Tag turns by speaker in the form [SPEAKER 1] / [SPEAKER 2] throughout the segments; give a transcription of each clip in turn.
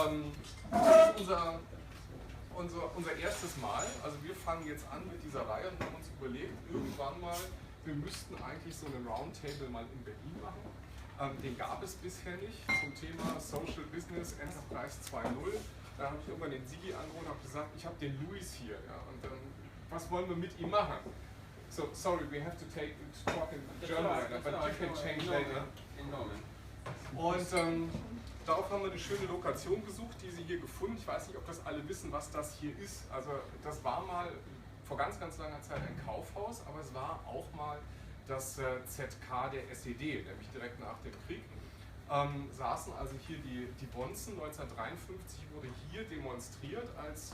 [SPEAKER 1] Das ist unser erstes Mal. Also wir fangen jetzt an mit dieser Reihe und haben uns überlegt, irgendwann mal, wir müssten eigentlich so einen Roundtable mal in Berlin machen. Den gab es bisher nicht zum Thema Social Business Enterprise 2.0. Da habe ich irgendwann den Sigi angerufen und habe gesagt, ich habe den Luis hier. Ja, und was wollen wir mit ihm machen? So, sorry, we have to talk in German right now, but you can change later. Und darauf haben wir eine schöne Lokation gesucht, die Sie hier gefunden. Ich weiß nicht, ob das alle wissen, was das hier ist. Also das war mal vor ganz, ganz langer Zeit ein Kaufhaus, aber es war auch mal das ZK der SED, nämlich direkt nach dem Krieg. Saßen also hier die Bonzen. 1953 wurde hier demonstriert, als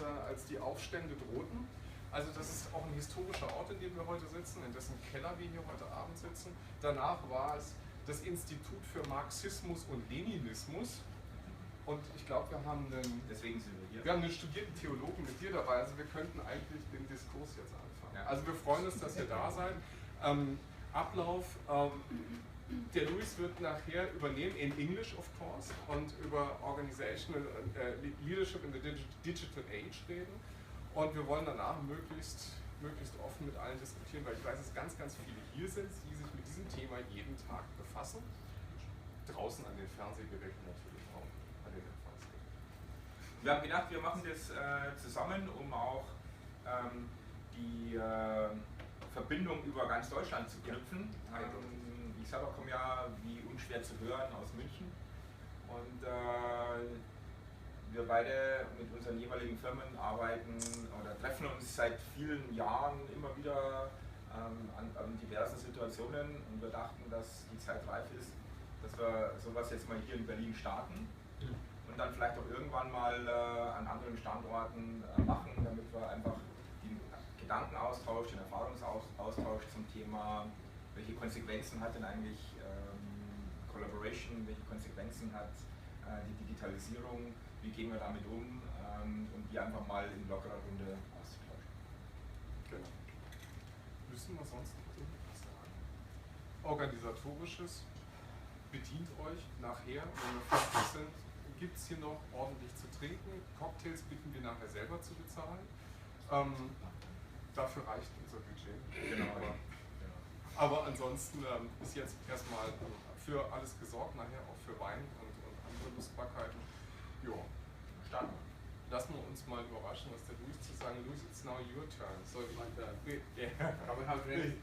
[SPEAKER 1] die Aufstände drohten. Also das ist auch ein historischer Ort, in dem wir heute sitzen, in dessen Keller wir hier heute Abend sitzen. Danach war es das Institut für Marxismus und Leninismus. Und ich glaube, wir haben einen studierten Theologen mit dir dabei, also wir könnten eigentlich den Diskurs jetzt anfangen. Ja. Also wir freuen uns, dass ihr da seid. Ablauf, der Luis wird nachher übernehmen, in English of course, und über Organizational Leadership in the Digital Age reden. Und wir wollen danach möglichst offen mit allen diskutieren, weil ich weiß, dass ganz, ganz viele hier sind, die sich mit diesem Thema jeden Tag befassen. Draußen an den Fernsehgeräten natürlich auch, an den Empfangsgeräten.
[SPEAKER 2] Wir haben gedacht, wir machen das zusammen, um auch die Verbindung über ganz Deutschland zu knüpfen. Ich selber komme ja, wie unschwer zu hören, aus München. Und wir beide mit unseren jeweiligen Firmen arbeiten oder treffen uns seit vielen Jahren immer wieder an diversen Situationen, und wir dachten, dass die Zeit reif ist, dass wir sowas jetzt mal hier in Berlin starten und dann vielleicht auch irgendwann mal an anderen Standorten machen, damit wir einfach den Gedankenaustausch, den Erfahrungsaustausch zum Thema, welche Konsequenzen hat denn eigentlich Collaboration, welche Konsequenzen hat die Digitalisierung, wie gehen wir damit um, und die einfach mal in lockerer Runde auszutauschen.
[SPEAKER 1] Genau. Müssen wir sonst noch irgendwas sagen? Organisatorisches, bedient euch nachher, wenn wir fertig sind, gibt es hier noch ordentlich zu trinken. Cocktails bitten wir nachher selber zu bezahlen. Dafür reicht unser Budget. Genau. Aber ansonsten ist jetzt erstmal für alles gesorgt, nachher auch für Wein und andere Lustbarkeiten. Jo, starten wir. Lassen wir uns mal überraschen, was der Luis zu sagen. Luis, it's now your turn. So my turn. Yeah.
[SPEAKER 3] Can we have drinks?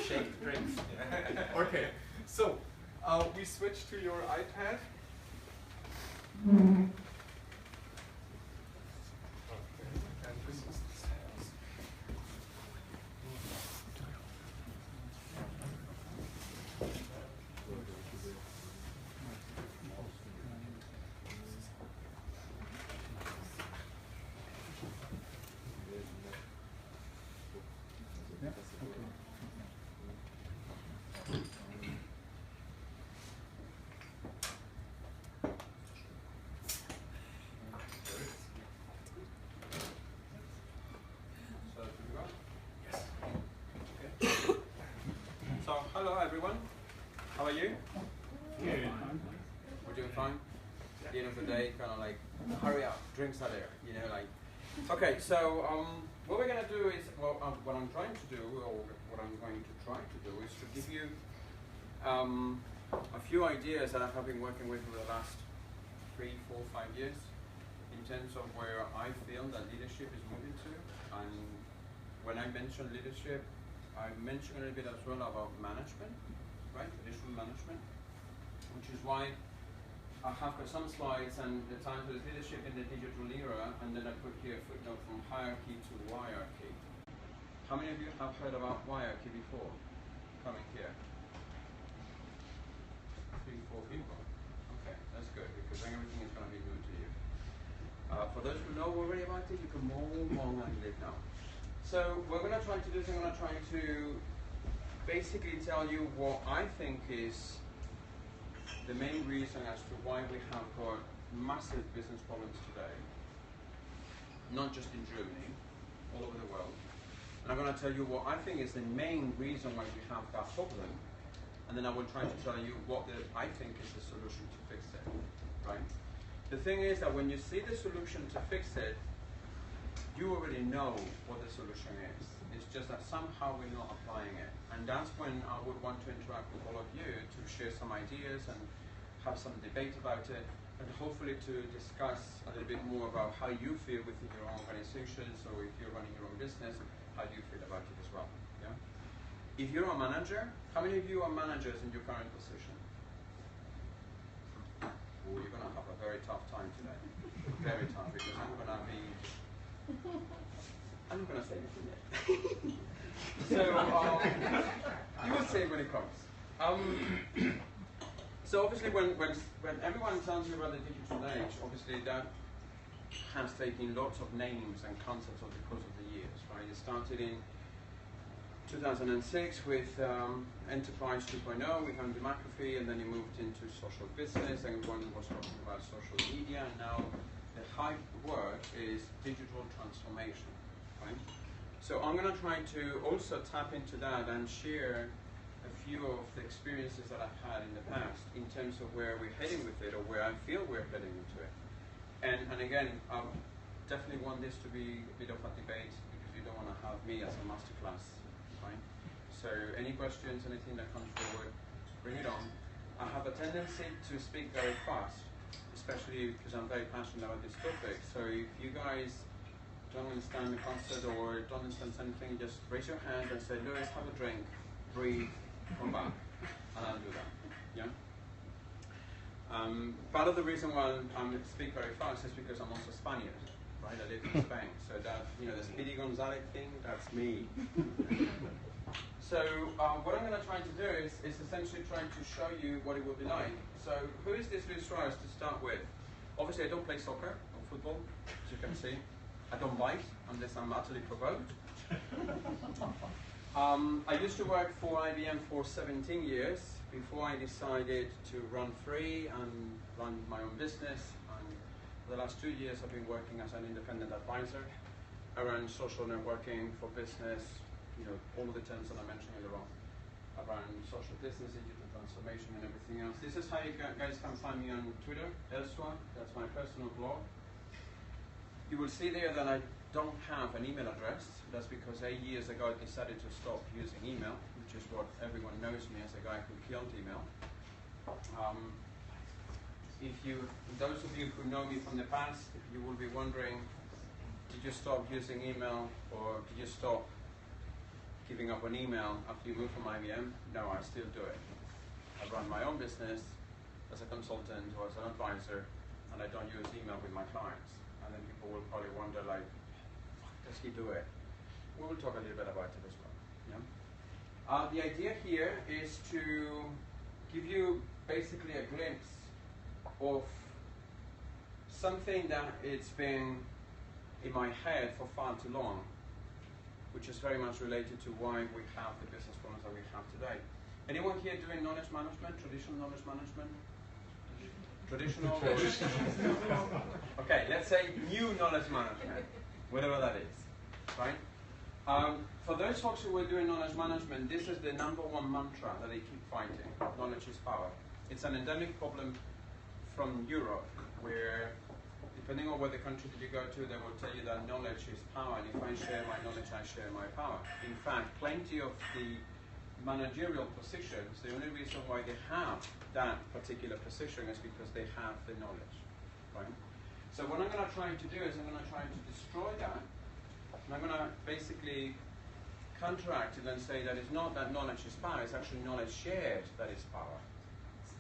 [SPEAKER 2] Shake the drinks.
[SPEAKER 1] Okay, so we switch to your iPad. And this is the source.
[SPEAKER 3] So, hello everyone. How are you?
[SPEAKER 1] Good.
[SPEAKER 3] We're doing fine. At the end of the day, kind of like, hurry up, drinks are there, you know, like. Okay, so what we're gonna do is, well, what I'm trying to do, or what I'm going to try to do, is to give you a few ideas that I have been working with for the last 3, 4, 5 years, in terms of where I feel that leadership is moving to. And when I mention leadership, I mentioned a little bit as well about management, right? Traditional management, which is why I have got some slides, and the title is Leadership in the Digital Era, and then I put here a footnote from hierarchy to hierarchy. How many of you have heard about hierarchy before coming here? 3, 4 people. Okay, that's good, because then everything is going to be new to you. For those who know already about it, you can move on and live now. So what we're going to try to do is I'm going to try to basically tell you what I think is the main reason as to why we have got massive business problems today, not just in Germany, all over the world. And I'm going to tell you what I think is the main reason why we have that problem, and then I will try to tell you what I think is the solution to fix it, right? The thing is that when you see the solution to fix it, you already know what the solution is. It's just that somehow we're not applying it. And that's when I would want to interact with all of you to share some ideas and have some debate about it, and hopefully to discuss a little bit more about how you feel within your own organization. So if you're running your own business, how do you feel about it as well? Yeah. If you're a manager, how many of you are managers in your current position? Oh, you're going to have a very tough time today. Very tough, because I'm not going to say anything yet. So you will see when it comes. So obviously when everyone tells you about the digital age, obviously that has taken lots of names and concepts over the course of the years, right? It started in 2006 with Enterprise 2.0 with Andy McAfee, and then it moved into social business, and everyone was talking about social media, and now the hype word is digital transformation, right? So I'm going to try to also tap into that and share a few of the experiences that I've had in the past in terms of where we're heading with it, or where I feel we're heading into it. And again, I definitely want this to be a bit of a debate, because you don't want to have me as a masterclass, right? So any questions, anything that comes forward, bring it on. I have a tendency to speak very fast, especially because I'm very passionate about this topic. So if you guys don't understand the concept or don't understand anything, just raise your hand and say, Lewis, have a drink, breathe, come back, and I'll do that. Yeah. Part of the reason why I speak very fast is because I'm also Spaniard, right? I live in Spain, so that, you know, the Speedy Gonzalez thing, that's me. So what I'm going to try to do is essentially trying to show you what it will be like. So who is this Luis Suarez to start with? Obviously I don't play soccer or football, as you can see. I don't bite unless I'm utterly provoked. I used to work for IBM for 17 years before I decided to run free and run my own business. And for the last 2 years I've been working as an independent advisor around social networking for business, you know, all of the terms that I mentioned earlier on, around social business, digital transformation and everything else. This is how you guys can find me on Twitter, Elsewhere. That's my personal blog. You will see there that I don't have an email address. That's because 8 years ago I decided to stop using email, which is what everyone knows me as a guy who killed email. Those of you who know me from the past, you will be wondering, did you stop using email, or did you stop giving up on email after you moved from IBM? No, I still do it. I run my own business as a consultant or as an advisor, and I don't use email with my clients. And then people will probably wonder, like, how does he do it? We will talk a little bit about it as well. Yeah? The idea here is to give you basically a glimpse of something that it's been in my head for far too long, which is very much related to why we have the business problems that we have today. Anyone here doing knowledge management, traditional knowledge management? Traditional? Okay, let's say new knowledge management, whatever that is, right? For those folks who were doing knowledge management, this is the #1 mantra that they keep fighting. Knowledge is power. It's an endemic problem from Europe, where depending on what the country that you go to, they will tell you that knowledge is power, and if I share my knowledge, I share my power. In fact, plenty of the managerial positions, the only reason why they have that particular position is because they have the knowledge, right? So what I'm going to try to do is I'm going to try to destroy that, and I'm going to basically counteract it and say that it's not that knowledge is power, it's actually knowledge shared that is power,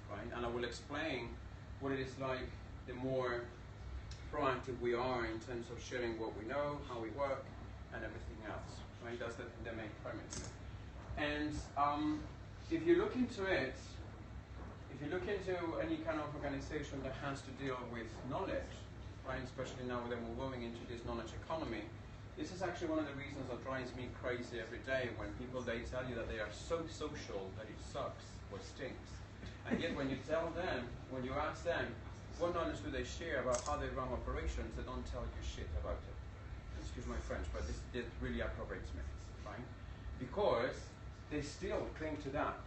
[SPEAKER 3] right? And I will explain what it is like the more proactive we are in terms of sharing what we know, how we work, and everything else, right? That's the main premise. And if you look into it, if you look into any kind of organization that has to deal with knowledge, right, especially now that we're moving into this knowledge economy, this is actually one of the reasons that drives me crazy every day when people, they tell you that they are so social that it sucks or stinks. And yet when you tell them, when you ask them, what knowledge do they share about how they run operations, they don't tell you shit about it. Excuse my French, but this really aggravates me, right? Because they still cling to that.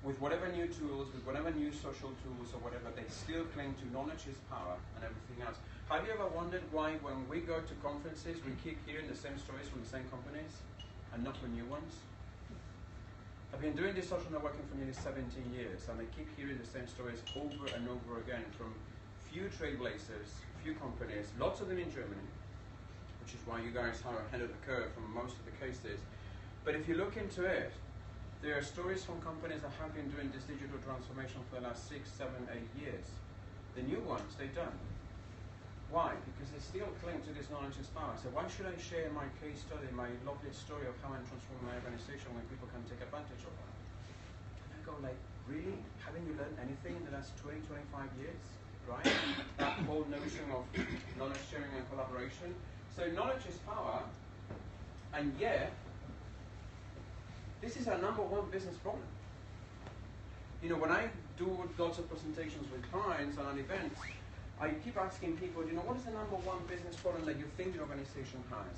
[SPEAKER 3] with whatever new tools, with whatever new social tools or whatever, they still cling to knowledge is power and everything else. Have you ever wondered why when we go to conferences we keep hearing the same stories from the same companies and not the new ones? I've been doing this social networking for nearly 17 years and I keep hearing the same stories over and over again from few trailblazers, few companies, lots of them in Germany, which is why you guys are ahead of the curve from most of the cases. But if you look into it, there are stories from companies that have been doing this digital transformation for the last 6, 7, 8 years. The new ones, they don't. Why? Because they still cling to this knowledge is power. So why should I share my case study, my lovely story of how I'm transforming my organization when people can take advantage of that? And I go like, really? Haven't you learned anything in the last 20, 25 years? Right? That whole notion of knowledge sharing and collaboration. So knowledge is power, and yet, this is our #1 business problem. You know, when I do lots of presentations with clients and at events, I keep asking people, you know, what is the #1 business problem that you think your organization has?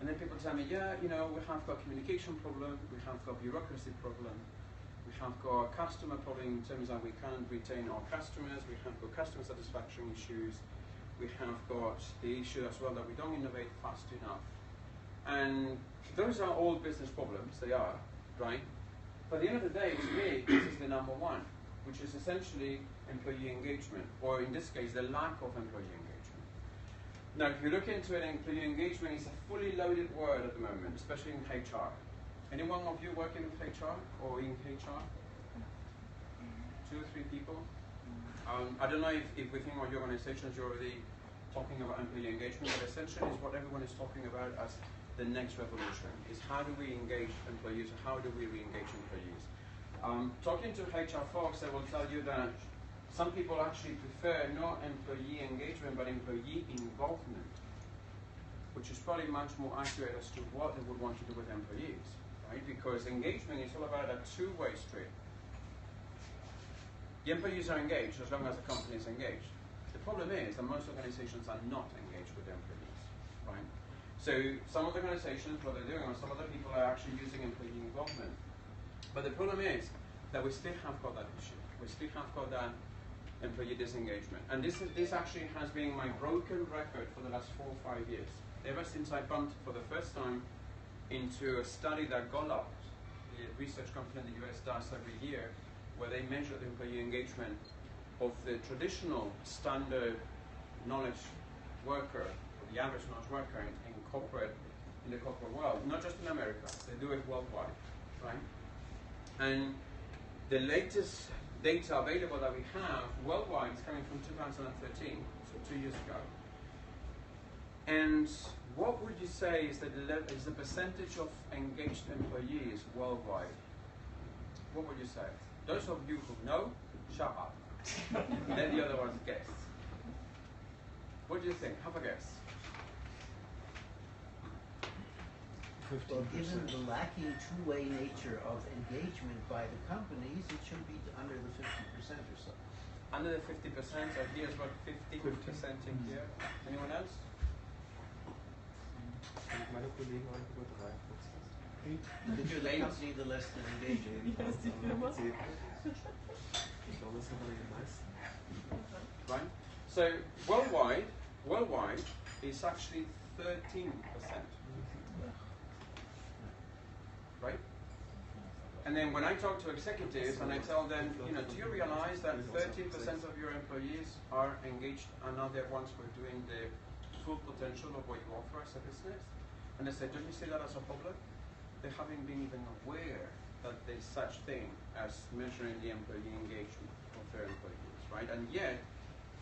[SPEAKER 3] And then people tell me, yeah, you know, we have got communication problem, we have got bureaucracy problem, we have got customer problem in terms that we can't retain our customers, we have got customer satisfaction issues, we have got the issue as well that we don't innovate fast enough. And those are all business problems, they are, right? But at the end of the day, to me, this is the #1, which is essentially employee engagement, or in this case, the lack of employee engagement. Now, if you look into it, employee engagement is a fully loaded word at the moment, especially in HR. Anyone of you working with HR or in HR? 2 or 3 people? I don't know if within your organizations you're already talking about employee engagement, but essentially is what everyone is talking about as the next revolution, is how do we engage employees, how do we re-engage employees. Talking to HR folks, I will tell you that some people actually prefer not employee engagement, but employee involvement, which is probably much more accurate as to what they would want to do with employees, right? Because engagement is all about a two-way street. The employees are engaged as long as the company is engaged. The problem is that most organizations are not engaged with their employees, right? So some of the organizations, what they're doing, or some other people are actually using employee involvement. But the problem is that we still have got that issue. We still have got that employee disengagement. And this actually has been my broken record for the last 4 or 5 years. Ever since I bumped for the first time into a study that Gallup, the research company in the US, does every year, where they measure the employee engagement of the traditional standard knowledge worker, the average knowledge worker in the corporate world, not just in America, they do it worldwide, right? And the latest data available that we have worldwide is coming from 2013, so 2 years ago. And what would you say is the percentage of engaged employees worldwide? What would you say? Those of you who know, shut up. Let the other ones guess. What do you think? Have a guess.
[SPEAKER 4] Well, given the lacking two-way nature of engagement by the companies, it should be under the 50% or so.
[SPEAKER 3] Under the 50%, so here's what 15% in here. Anyone else?
[SPEAKER 5] Meine Kollegen waren über 3%.
[SPEAKER 4] The company, the less than engagement.
[SPEAKER 5] Ich glaube, das sind aber die meisten.
[SPEAKER 3] Right? So worldwide is actually 13%. Right? And then when I talk to executives and I tell them, you know, do you realize that 13% of your employees are engaged and are the ones who are doing the full potential of what you offer as a business? And they say, don't you see that as a problem? They haven't been even aware that there's such thing as measuring the employee engagement of their employees, right? And yet,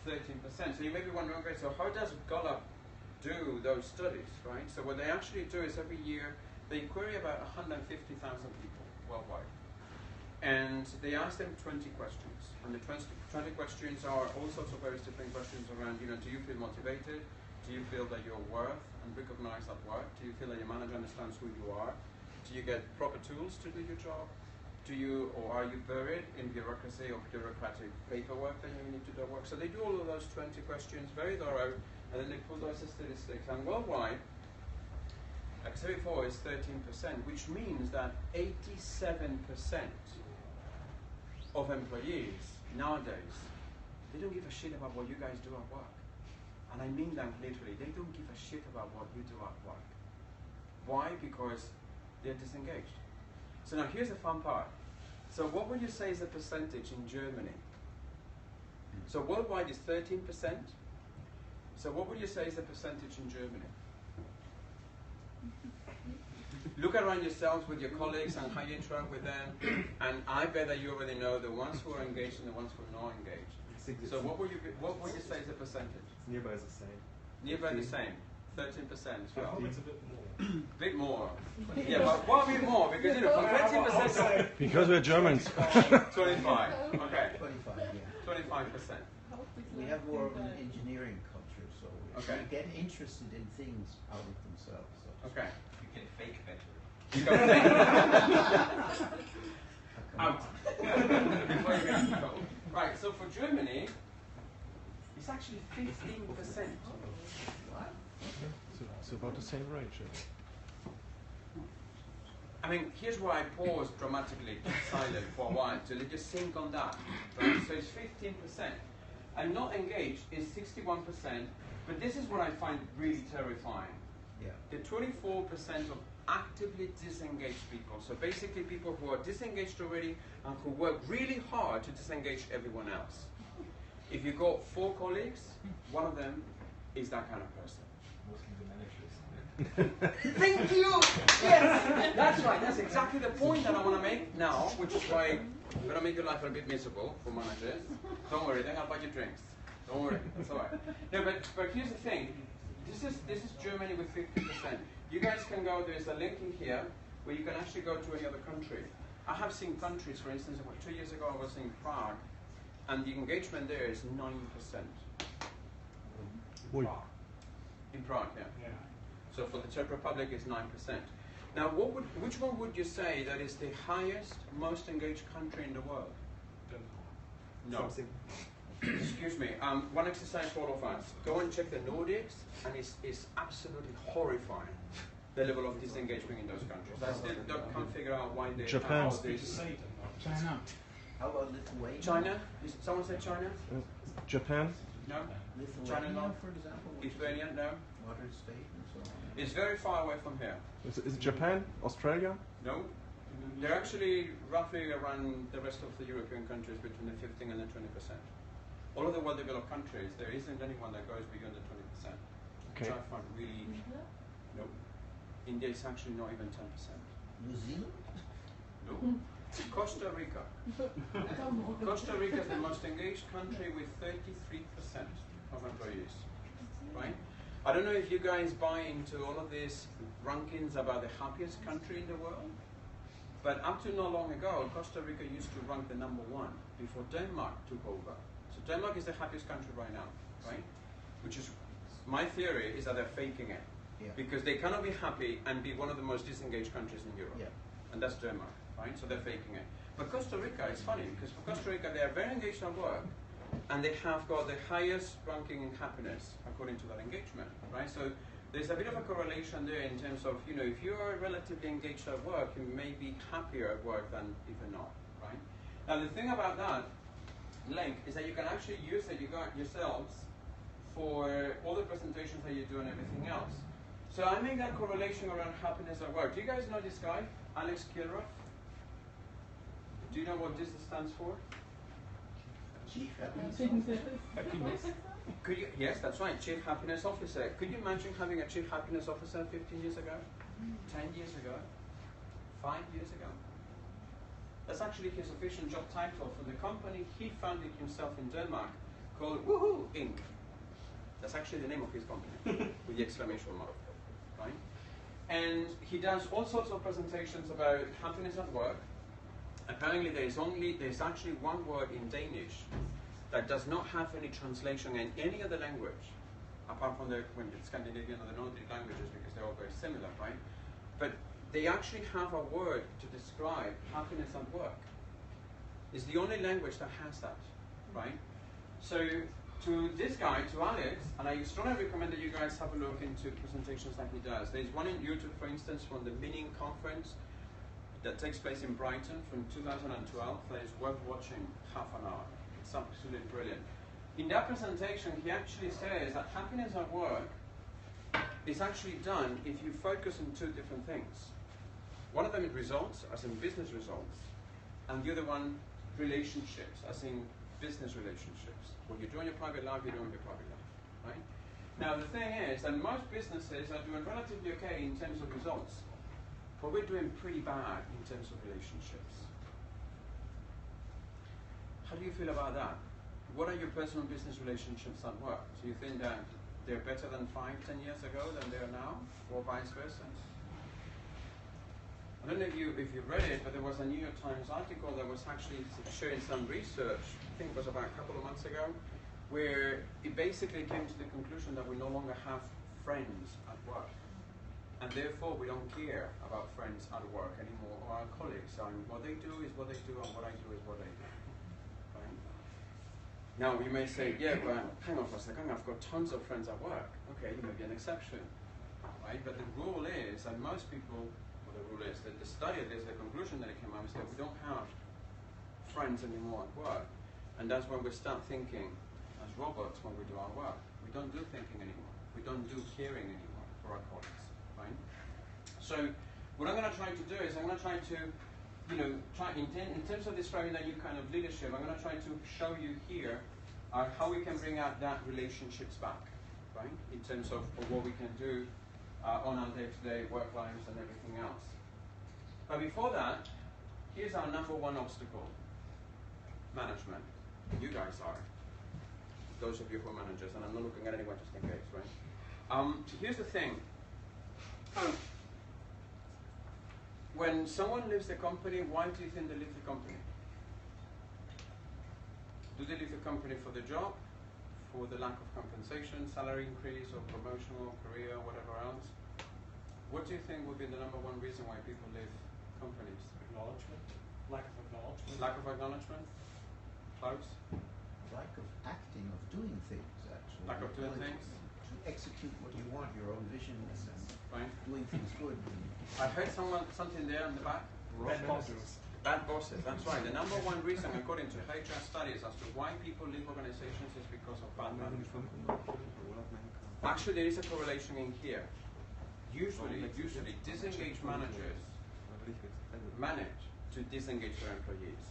[SPEAKER 3] 13%. So you may be wondering, okay, so how does Gallup do those studies, right? So what they actually do is every year they query about 150,000 people worldwide. And they ask them 20 questions. And the 20 questions are all sorts of very different questions around, you know, do you feel motivated? Do you feel that you're worth and recognize that work? Do you feel that your manager understands who you are? Do you get proper tools to do your job? Do you, or are you buried in bureaucracy or bureaucratic paperwork that you need to do work? So they do all of those 20 questions, very thorough, and then they pull those statistics. And worldwide, like I said before, is 13%, which means that 87% of employees nowadays, they don't give a shit about what you guys do at work. And I mean that literally. They don't give a shit about what you do at work. Why? Because they're disengaged. So now here's the fun part. So what would you say is the percentage in Germany? So worldwide is 13%. So what would you say is the percentage in Germany? Look around yourselves with your colleagues and how you interact with them, and I bet that you already know the ones who are engaged and the ones who are not engaged. So what would you say is the percentage?
[SPEAKER 5] It's nearby the same.
[SPEAKER 3] Nearby the same, 13% as well.
[SPEAKER 5] It's a bit more.
[SPEAKER 3] Bit more. Yeah, but why a bit more? Because you know, from 13%
[SPEAKER 6] Because we're Germans.
[SPEAKER 3] 25. Okay.
[SPEAKER 4] 25, yeah.
[SPEAKER 3] 25%.
[SPEAKER 4] We have more of an engineering culture, so
[SPEAKER 3] Okay.
[SPEAKER 4] they get interested in things out of themselves. So to
[SPEAKER 3] Okay.
[SPEAKER 2] You can fake better.
[SPEAKER 3] You got it. Out. Before you get to go. Right, so for Germany, it's actually 15%.
[SPEAKER 4] what?
[SPEAKER 6] So about the same range.
[SPEAKER 3] I mean, here's why I paused dramatically, silent for a while, to let you sink on that. Right? So it's 15%. And not engaged is 61%, but this is what I find really terrifying.
[SPEAKER 4] Yeah.
[SPEAKER 3] The 24% of actively disengaged people, so basically people who are disengaged already and who work really hard to disengage everyone else. If you got 4 colleagues, one of them is that kind of person.
[SPEAKER 2] Mostly the managers.
[SPEAKER 3] Thank you! Yes! That's right, that's exactly the point that I want to make now, which is why I'm going to make your life a bit miserable for managers. Don't worry, then I'll buy you drinks. Don't worry, that's all right. No, but here's the thing. This is Germany with 50%. You guys can go, there's a link in here where you can actually go to any other country. I have seen countries, for instance, 2 years ago I was in Prague, and the engagement there is 9%.
[SPEAKER 6] Oi.
[SPEAKER 3] In Prague, yeah. So for the Czech Republic it's 9%. Now, which one would you say that is the highest, most engaged country in the world? No.
[SPEAKER 5] Something.
[SPEAKER 3] Excuse me. One exercise for all of us. Go and check the Nordics, and it's absolutely horrifying, the level of disengagement in those countries. I still can't figure out why they
[SPEAKER 6] Japan.
[SPEAKER 3] allow this.
[SPEAKER 7] China.
[SPEAKER 4] How about Lithuania?
[SPEAKER 3] China? Did someone say China?
[SPEAKER 6] Japan.
[SPEAKER 3] No?
[SPEAKER 4] Lithuania,
[SPEAKER 3] China, no?
[SPEAKER 4] for example, which is
[SPEAKER 3] Lithuania? No?
[SPEAKER 4] a modern state and so on.
[SPEAKER 3] It's very far away from here.
[SPEAKER 6] Is it Japan? Australia?
[SPEAKER 3] No? They're actually roughly around the rest of the European countries between the 15 and the 20%. All of the well-developed countries, there isn't anyone that goes beyond the 20%. Which
[SPEAKER 6] Okay.
[SPEAKER 3] I find really... No. India is actually not even 10%.
[SPEAKER 4] New Zealand?
[SPEAKER 3] No. Costa Rica. Costa Rica is the most engaged country with 33% of employees. Right? I don't know if you guys buy into all of these rankings about the happiest country in the world, but up to not long ago, Costa Rica used to rank the #1 before Denmark took over. So Denmark is the happiest country right now, right? Which is, my theory is that they're faking it.
[SPEAKER 4] Yeah.
[SPEAKER 3] Because they cannot be happy and be one of the most disengaged countries in Europe.
[SPEAKER 4] Yeah.
[SPEAKER 3] And that's Denmark, right? So they're faking it. But Costa Rica, it's funny, because for Costa Rica, they are very engaged at work, and they have got the highest ranking in happiness, according to that engagement, right? So there's a bit of a correlation there in terms of, you know, if you are relatively engaged at work, you may be happier at work than if you're not, right? Now, the thing about that link is that you can actually use it yourselves for all the presentations that you do and everything else. So I make that correlation around happiness at work. Do you guys know this guy, Alex Kilroff? Do you know what this stands for?
[SPEAKER 4] Chief Happiness.
[SPEAKER 3] Could you, yes, that's right, Chief Happiness Officer. Could you imagine having a Chief Happiness Officer 15 years ago? 10 years ago? 5 years ago? That's actually his official job title for the company he founded himself in Denmark called Woohoo Inc. That's actually the name of his company with the exclamation mark, right? And he does all sorts of presentations about happiness at work. Apparently there's actually one word in Danish that does not have any translation in any other language, apart from the Scandinavian or the Nordic languages, because they're all very similar, right? But they actually have a word to describe happiness at work. It's the only language that has that, right? So to this guy, to Alex, and I strongly recommend that you guys have a look into presentations that he does. There's one in YouTube, for instance, from the Meeting conference. that takes place in Brighton from 2012 that is worth watching half an hour. It's absolutely brilliant. In that presentation, he actually says that happiness at work is actually done if you focus on two different things. One of them is results, as in business results, and the other one, relationships, as in business relationships. What you do in your private life, you do in your private life, right? Now, the thing is that most businesses are doing relatively okay in terms of results, but we're doing pretty bad in terms of relationships. How do you feel about that? What are your personal business relationships at work? Do you think that they're better than 5-10 years ago than they are now, or vice versa? I don't know if you read it, but there was a New York Times article that was actually showing some research, I think it was about a couple of months ago, where it basically came to the conclusion that we no longer have friends at work. And therefore we don't care about friends at work anymore, or our colleagues. And what they do is what they do, and what I do is what I do. Right? Now you may say, yeah, but hang on for a second, I've got tons of friends at work. Okay, you may be an exception. Right? But the rule is, and most people, well, the rule is that the study of this, the conclusion that it came out is that we don't have friends anymore at work. And that's when we start thinking as robots when we do our work. We don't do thinking anymore. We don't do caring anymore for our colleagues. Right? So what I'm going to try to do is I'm going to try to, in terms of describing that new kind of leadership, I'm going to try to show you here how we can bring out that relationships back, right? In terms of what we can do on our day-to-day work lives and everything else. But before that, here's our number one obstacle: management. You guys are. Those of you who are managers, and I'm not looking at anyone just in case, right? Here's the thing. When someone leaves the company, why do you think they leave the company? Do they leave the company for the job, for the lack of compensation, salary increase, or promotional career, whatever else? What do you think would be the number one reason why people leave companies?
[SPEAKER 5] Acknowledgement. Lack of acknowledgement.
[SPEAKER 3] Lack of acknowledgement? Close?
[SPEAKER 4] Lack of acting, of doing things, actually.
[SPEAKER 3] Lack of doing things?
[SPEAKER 4] To execute what you want, your own vision, and
[SPEAKER 3] Right.
[SPEAKER 4] doing things good.
[SPEAKER 3] I heard something there in the back.
[SPEAKER 5] Bad bosses.
[SPEAKER 3] Bad bosses, that's right. The number one reason, according to HR studies, as to why people leave organizations is because of bad management. Actually, there is a correlation in here. Usually, disengaged managers manage to disengage their employees,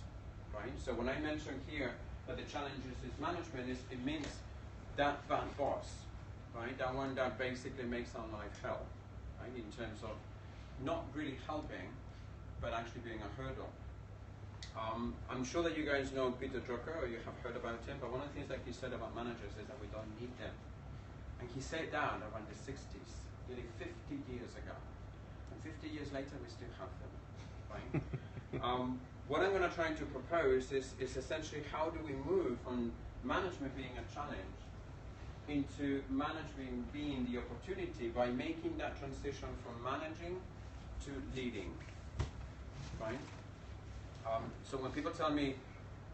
[SPEAKER 3] right? So when I mention here that the challenges is management, it means that bad boss, right? That one that basically makes our life hell, right? In terms of not really helping, but actually being a hurdle. I'm sure that you guys know Peter Drucker, or you have heard about him, but one of the things that he said about managers is that we don't need them. And he said that around the 60s, nearly 50 years ago. And 50 years later, we still have them, right? What I'm going to try to propose is essentially how do we move from management being a challenge into management being the opportunity by making that transition from managing to leading, right? So when people tell me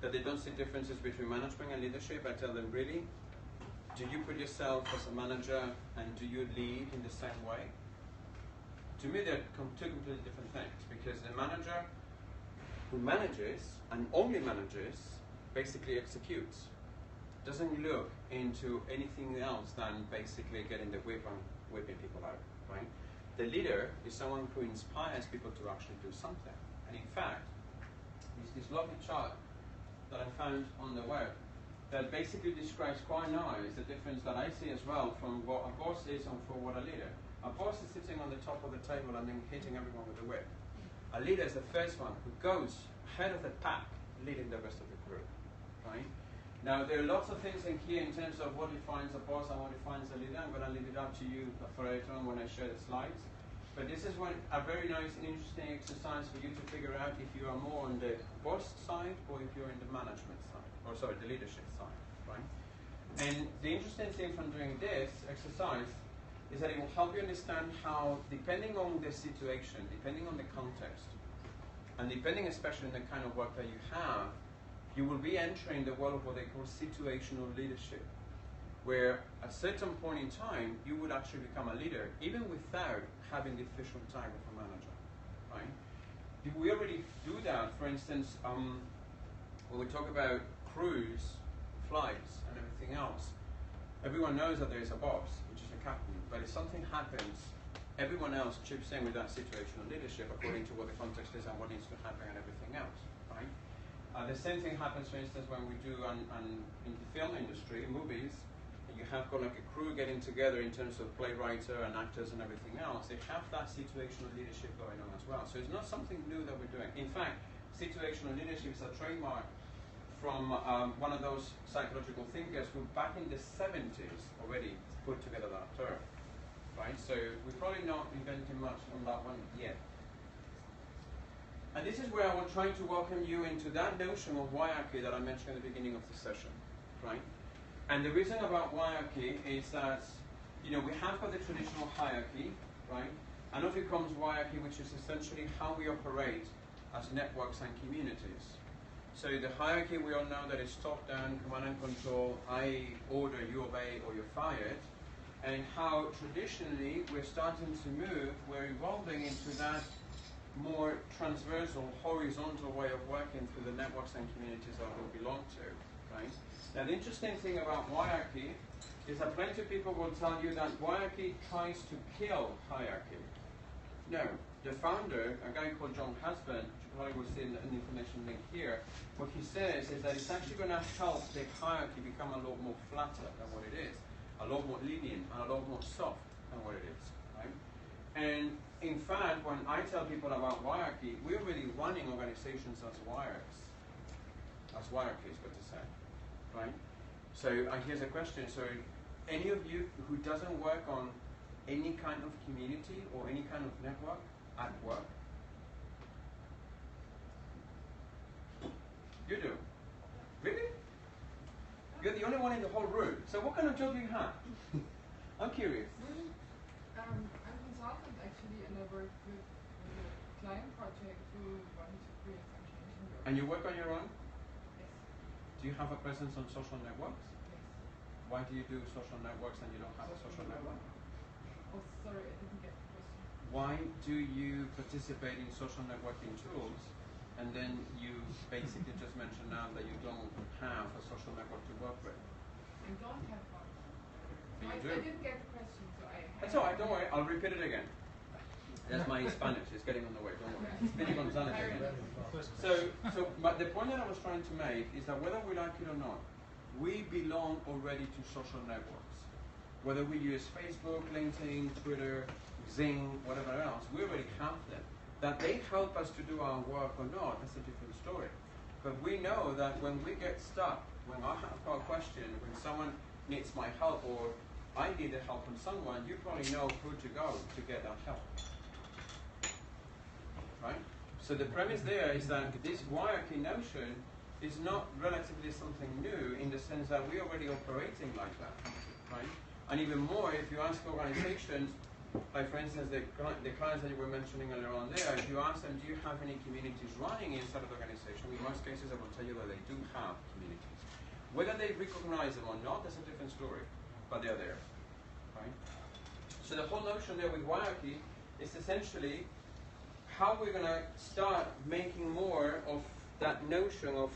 [SPEAKER 3] that they don't see differences between management and leadership, I tell them, really? Do you put yourself as a manager and do you lead in the same way? To me, they're two completely different things, because the manager who manages and only manages basically executes. Doesn't look into anything else than basically getting the whip and whipping people out, right? The leader is someone who inspires people to actually do something. And in fact, there's this lovely chart that I found on the web that basically describes quite nice the difference that I see as well from what a boss is and for what a leader. A boss is sitting on the top of the table and then hitting everyone with a whip. A leader is the first one who goes ahead of the pack, leading the rest of the group, right? Now, there are lots of things in here in terms of what defines a boss and what defines a leader. I'm going to leave it up to you for later on when I share the slides. But this is a very nice and interesting exercise for you to figure out if you are more on the boss side or if you're in the management side, or sorry, the leadership side, right? And the interesting thing from doing this exercise is that it will help you understand how, depending on the situation, depending on the context, and depending especially on the kind of work that you have, you will be entering the world of what they call situational leadership, where at a certain point in time, you would actually become a leader, even without having the official title of a manager, right? we already do that. For instance, when we talk about cruise, flights, and everything else, everyone knows that there is a boss, which is a captain. But if something happens, everyone else chips in with that situational leadership according to what the context is and what needs to happen and everything else, right? The same thing happens, for instance, when we do in the film industry, movies, and you have got like a crew getting together in terms of playwrights and actors and everything else. They have that situational leadership going on as well. So it's not something new that we're doing. In fact, situational leadership is a trademark from one of those psychological thinkers who back in the 70s already put together that term, right? So we're probably not inventing much on that one yet. And this is where I will try to welcome you into that notion of hierarchy that I mentioned at the beginning of the session, right? And the reason about hierarchy is that, you know, we have got the traditional hierarchy, right? And off it comes hierarchy, which is essentially how we operate as networks and communities. So the hierarchy, we all know that it's top-down, command and control, I order, you obey, or you're fired. And how traditionally we're starting to move, we're evolving into that more transversal, horizontal way of working through the networks and communities that we belong to, right? Now the interesting thing about hierarchy is that plenty of people will tell you that hierarchy tries to kill hierarchy. No, the founder, a guy called John Hasbun, which you probably will see in the information link here, what he says is that it's actually going to help the hierarchy become a lot more flatter than what it is, a lot more lenient, and a lot more soft than what it is, right? And in fact, when I tell people about hierarchy, we're really running organizations as wires. As hierarchies, what to say, right? So here's a question. So any of you who doesn't work on any kind of community or any kind of network at work? You do? Really? You're the only one in the whole room. So what kind of job do you have? I'm curious.
[SPEAKER 7] I'm consultant actually, and I work with a client project who want to create some change in Europe.
[SPEAKER 3] And you work on your own?
[SPEAKER 7] Yes.
[SPEAKER 3] Do you have a presence on social networks?
[SPEAKER 7] Yes.
[SPEAKER 3] Why do you do social networks and you don't have a social network?
[SPEAKER 7] Oh, sorry, I didn't get the question.
[SPEAKER 3] Why do you participate in social networking tools and then you basically just mentioned now that you don't have a social network to work with?
[SPEAKER 7] I don't have one.
[SPEAKER 3] But you do.
[SPEAKER 7] I didn't get the question, so I have.
[SPEAKER 3] That's all right, don't worry, I'll repeat it again. That's my Spanish, it's getting on the way, don't worry. Speaking Gonzalez again. But the point that I was trying to make is that whether we like it or not, we belong already to social networks. Whether we use Facebook, LinkedIn, Twitter, Zing, whatever else, we already have them. That they help us to do our work or not, that's a different story. But we know that when we get stuck, when I have got a question, when someone needs my help or I need the help from someone, you probably know who to go to get that help. Right? So the premise there is that this hierarchy notion is not relatively something new in the sense that we're already operating like that. Right? And even more, if you ask organizations, like for instance the clients that you were mentioning earlier on there, if you ask them, do you have any communities running inside of the organization? In most cases I will tell you that they do have communities. Whether they recognize them or not, that's a different story, but they're there. Right? So the whole notion there with hierarchy is essentially how we're going to start making more of that notion of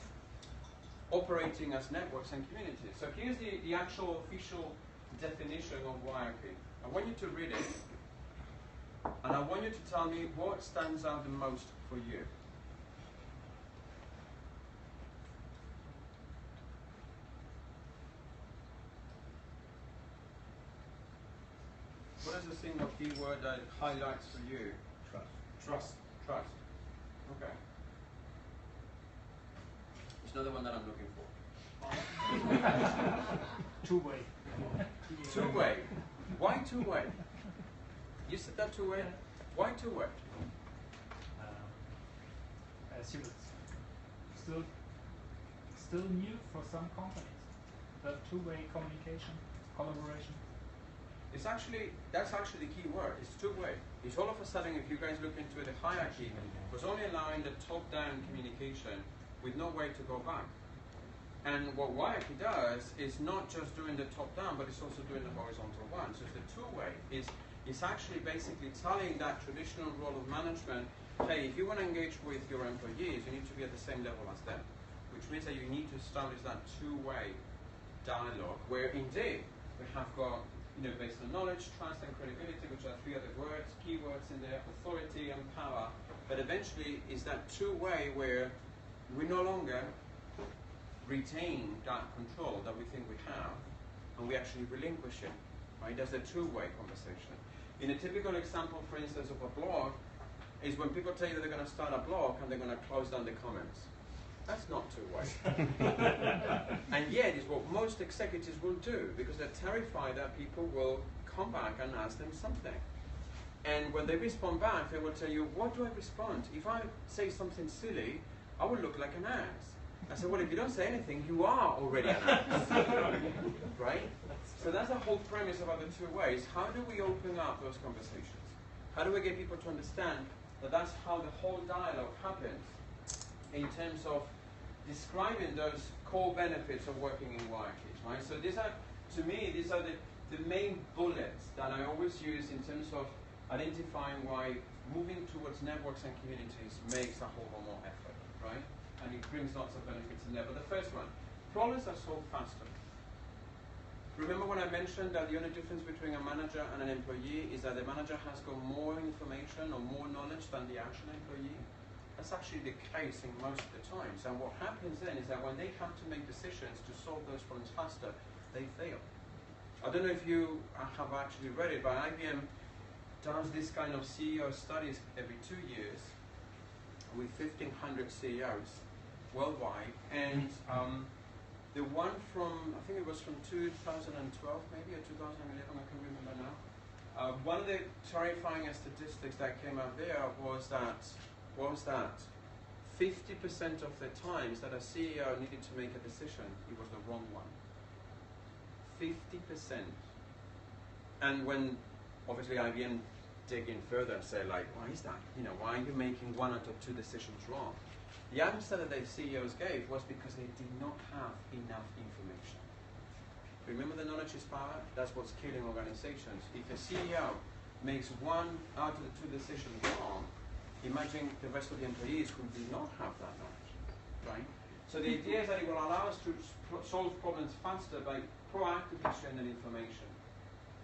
[SPEAKER 3] operating as networks and communities. So here's the actual official definition of hierarchy. I want you to read it, and I want you to tell me what stands out the most for you. What is the single key word that highlights for you?
[SPEAKER 1] Trust.
[SPEAKER 3] Trust. Okay. It's not the one that I'm looking for.
[SPEAKER 5] Two-way.
[SPEAKER 3] Two-way. Why two-way? You said that two-way? Why two-way?
[SPEAKER 5] I assume it's still new for some companies. The two-way communication, collaboration.
[SPEAKER 3] That's actually the key word. It's two-way. It's all of a sudden, if you guys look into the hierarchy, was only allowing the top-down communication with no way to go back. And what hierarchy does is not just doing the top-down, but it's also doing the horizontal one. So it's the two-way. It's actually basically telling that traditional role of management hey, if you want to engage with your employees, you need to be at the same level as them, which means that you need to establish that two-way dialogue where indeed we have got, based on knowledge, trust and credibility, which are three other words, keywords in there, authority and power, but eventually is that two-way where we no longer retain that control that we think we have, and we actually relinquish it, right? That's a two-way conversation. In a typical example, for instance, of a blog, is when people tell you that they're going to start a blog and they're going to close down the comments. That's not two-way. And yet, it's what most executives will do, because they're terrified that people will come back and ask them something. And when they respond back, they will tell you, what do I respond? If I say something silly, I will look like an ass. I said, well, if you don't say anything, you are already an ass. Right? So that's the whole premise about the two ways. How do we open up those conversations? How do we get people to understand that that's how the whole dialogue happens in terms of describing those core benefits of working in hierarchies, right? So these are, to me, these are the main bullets that I always use in terms of identifying why moving towards networks and communities makes a whole lot more effort, right? And it brings lots of benefits in there. But the first one, problems are solved faster. Remember when I mentioned that the only difference between a manager and an employee is that the manager has got more information or more knowledge than the actual employee? That's actually the case in most of the times. And what happens then is that when they have to make decisions to solve those problems faster, they fail. I don't know if you have actually read it, but IBM does this kind of CEO studies every 2 years with 1,500 CEOs worldwide, and the one from, I think it was from 2012 maybe, or 2011, I can't remember now. One of the terrifying statistics that came out there was that 50% of the times that a CEO needed to make a decision, it was the wrong one. 50%. And when, obviously, IBM dig in further and say, like, why is that? Why are you making 1 out of 2 decisions wrong? The answer that the CEOs gave was because they did not have enough information. Remember, the knowledge is power? That's what's killing organizations. If a CEO makes 1 out of the 2 decisions wrong, imagine the rest of the employees who do not have that knowledge, right? So the idea is that it will allow us to solve problems faster by proactively sharing that information.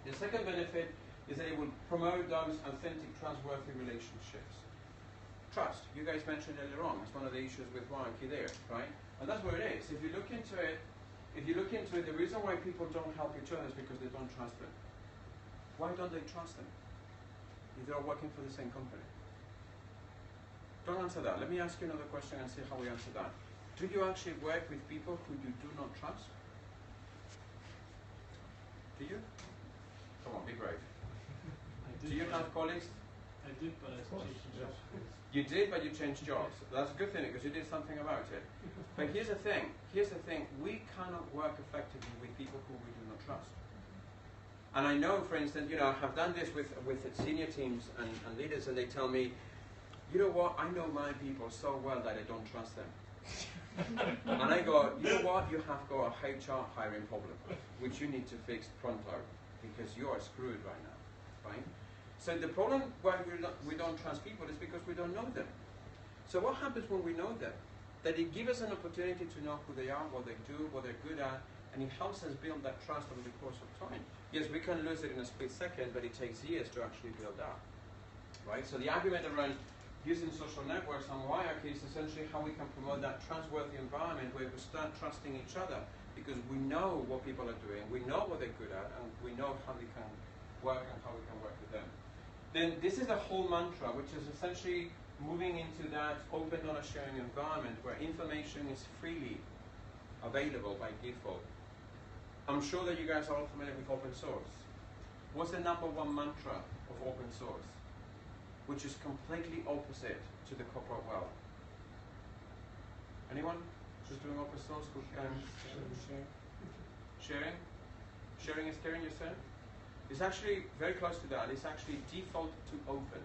[SPEAKER 3] The second benefit is that it will promote those authentic, trustworthy relationships. Trust, you guys mentioned earlier on, it's one of the issues with Warnke there, right? And that's what it is. If you look into it, the reason why people don't help each other is because they don't trust them. Why don't they trust them? If they're working for the same company. Don't answer that. Let me ask you another question and see how we answer that. Do you actually work with people who you do not trust? Do you? Come on, be brave. Do you have colleagues?
[SPEAKER 5] I did, but I changed jobs.
[SPEAKER 3] You did, but you changed jobs. That's a good thing because you did something about it. But here's the thing. We cannot work effectively with people who we do not trust. And I know, for instance, I have done this with senior teams and leaders, and they tell me, you know what, I know my people so well that I don't trust them. And I go, you know what, you have got a HR hiring problem, which you need to fix pronto, because you are screwed right now, right? So the problem why we don't trust people is because we don't know them. So what happens when we know them? That it gives us an opportunity to know who they are, what they do, what they're good at, and it helps us build that trust over the course of time. Yes, we can lose it in a split second, but it takes years to actually build up, right? So the argument around using social networks and hierarchy is essentially how we can promote that trustworthy environment where we start trusting each other because we know what people are doing, we know what they're good at, and we know how they can work and how we can work with them. Then this is the whole mantra, which is essentially moving into that open knowledge sharing environment where information is freely available by default. I'm sure that you guys are all familiar with open source. What's the #1 mantra of open source? Which is completely opposite to the corporate world. Anyone who's doing open source who can share? Sharing? Sharing is caring, you said? It's actually very close to that. It's actually default to open.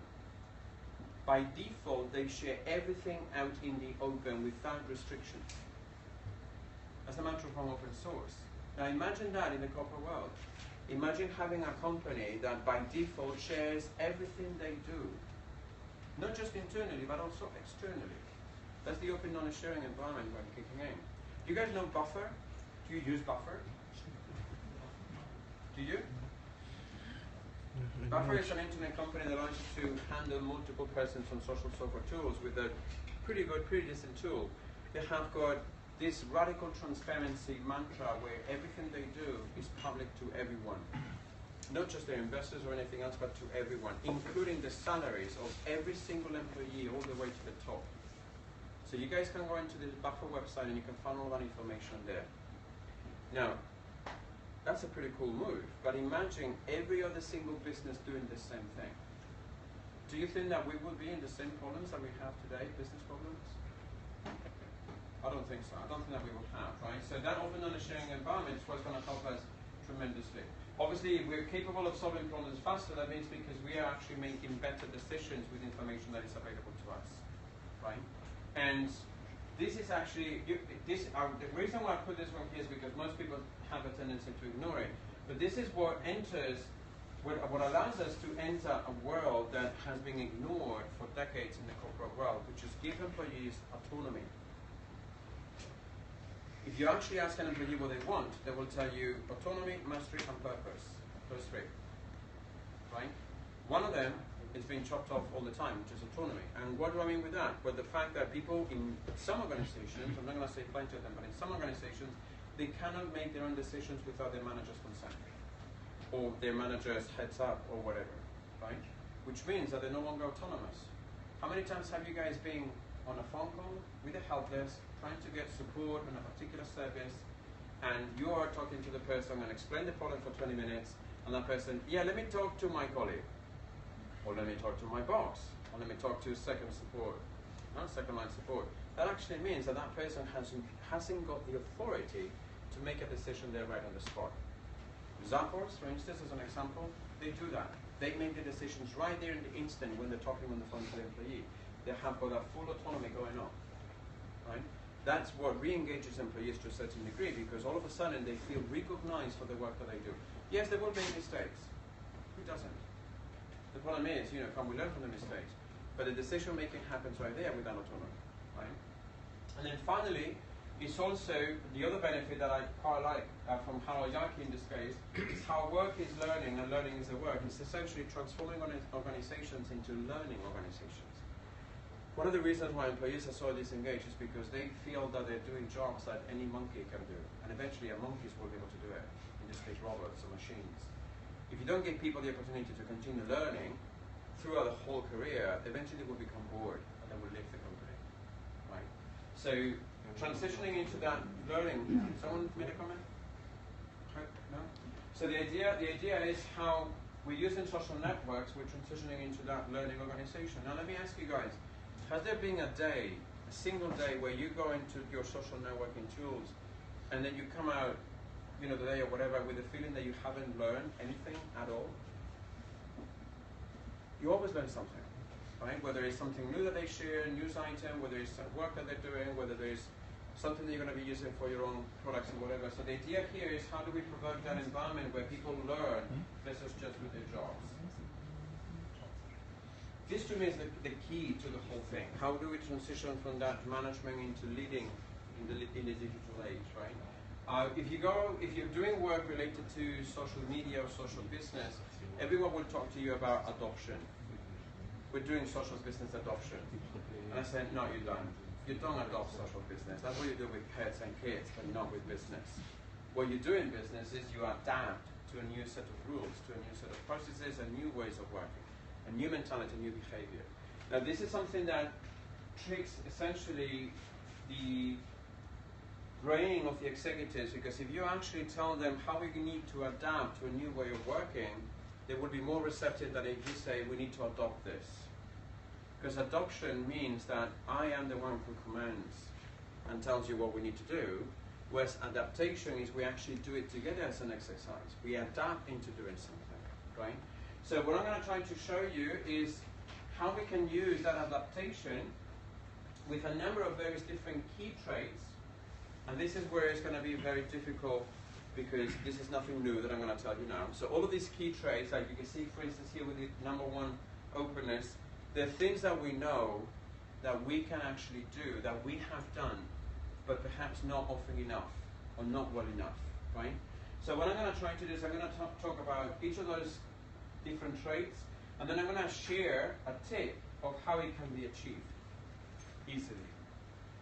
[SPEAKER 3] By default, they share everything out in the open without restrictions. That's the mantra from open source. Now imagine that in the corporate world. Imagine having a company that by default shares everything they do Not just internally, but also externally. That's the open knowledge sharing environment we're kicking in. Do you guys know Buffer? Do you use Buffer? Do you? Buffer is an internet company that allows you to handle multiple persons on social software tools with a pretty good, pretty decent tool. They have got this radical transparency mantra where everything they do is public to everyone. Not just their investors or anything else, but to everyone, including the salaries of every single employee all the way to the top. So you guys can go into the Buffer website and you can find all that information there. Now, that's a pretty cool move, but imagine every other single business doing the same thing. Do you think that we would be in the same problems that we have today, business problems? I don't think so. I don't think that we would have, right? So that open knowledge sharing environment is what's going to help us tremendously. Obviously, if we're capable of solving problems faster, that means because we are actually making better decisions with information that is available to us, right? And this is actually, the reason why I put this one here is because most people have a tendency to ignore it. But this is what what allows us to enter a world that has been ignored for decades in the corporate world, which is give employees autonomy. If you actually ask an employee what they want, they will tell you autonomy, mastery, and purpose. Those three, right? One of them is being chopped off all the time, which is autonomy. And what do I mean with that? Well, the fact that people in some organizations, I'm not going to say plenty of them, but in some organizations, they cannot make their own decisions without their manager's consent, or their manager's heads up, or whatever, right? Which means that they're no longer autonomous. How many times have you guys been on a phone call with a help desk, trying to get support on a particular service, and you are talking to the person and explain the problem for 20 minutes, and that person, yeah, let me talk to my colleague, or let me talk to my boss, or let me talk to second line support. That actually means that that person hasn't got the authority to make a decision there right on the spot. Zappos, for instance, as an example, they do that. They make the decisions right there in the instant when they're talking on the phone to the employee. They have got a full autonomy going on, right? That's what re-engages employees to a certain degree, because all of a sudden they feel recognized for the work that they do. Yes, there will be mistakes. Who doesn't? The problem is, can we learn from the mistakes? But the decision making happens right there with that autonomy, right? And then finally, it's also the other benefit that I quite like from Hierarchy in this case, is how work is learning and learning is a work. It's essentially transforming organizations into learning organizations. One of the reasons why employees are so disengaged is because they feel that they're doing jobs that any monkey can do. And eventually monkeys will be able to do it. In this case, robots or machines. If you don't give people the opportunity to continue learning throughout the whole career, eventually they will become bored and they will leave the company. Right? So transitioning into that learning, someone made a comment? No? So the idea is how we're using social networks, we're transitioning into that learning organization. Now let me ask you guys, has there been a single day where you go into your social networking tools and then you come out, the day or whatever, with the feeling that you haven't learned anything at all? You always learn something, right? Whether it's something new that they share, a news item, whether it's work that they're doing, whether there's something that you're going to be using for your own products or whatever. So the idea here is how do we provoke that environment where people learn versus just with their jobs? This to me is the key to the whole thing. How do we transition from that management into leading in the digital age, right? If you're doing work related to social media or social business, everyone will talk to you about adoption. We're doing social business adoption. And I said, no, you don't. You don't adopt social business. That's what you do with pets and kids, but not with business. What you do in business is you adapt to a new set of rules, to a new set of processes, and new ways of working. A new mentality, new behavior. Now this is something that tricks essentially the brain of the executives, because if you actually tell them how we need to adapt to a new way of working, they will be more receptive than if you say we need to adopt this. Because adoption means that I am the one who commands and tells you what we need to do, whereas adaptation is we actually do it together as an exercise. We adapt into doing something, right? So what I'm going to try to show you is how we can use that adaptation with a number of various different key traits. And this is where it's going to be very difficult because this is nothing new that I'm going to tell you now. So all of these key traits, like you can see, for instance, here with the number one, openness, the things that we know that we can actually do, that we have done, but perhaps not often enough or not well enough, right? So what I'm going to try to do is I'm going to talk about each of those different traits, and then I'm going to share a tip of how it can be achieved easily,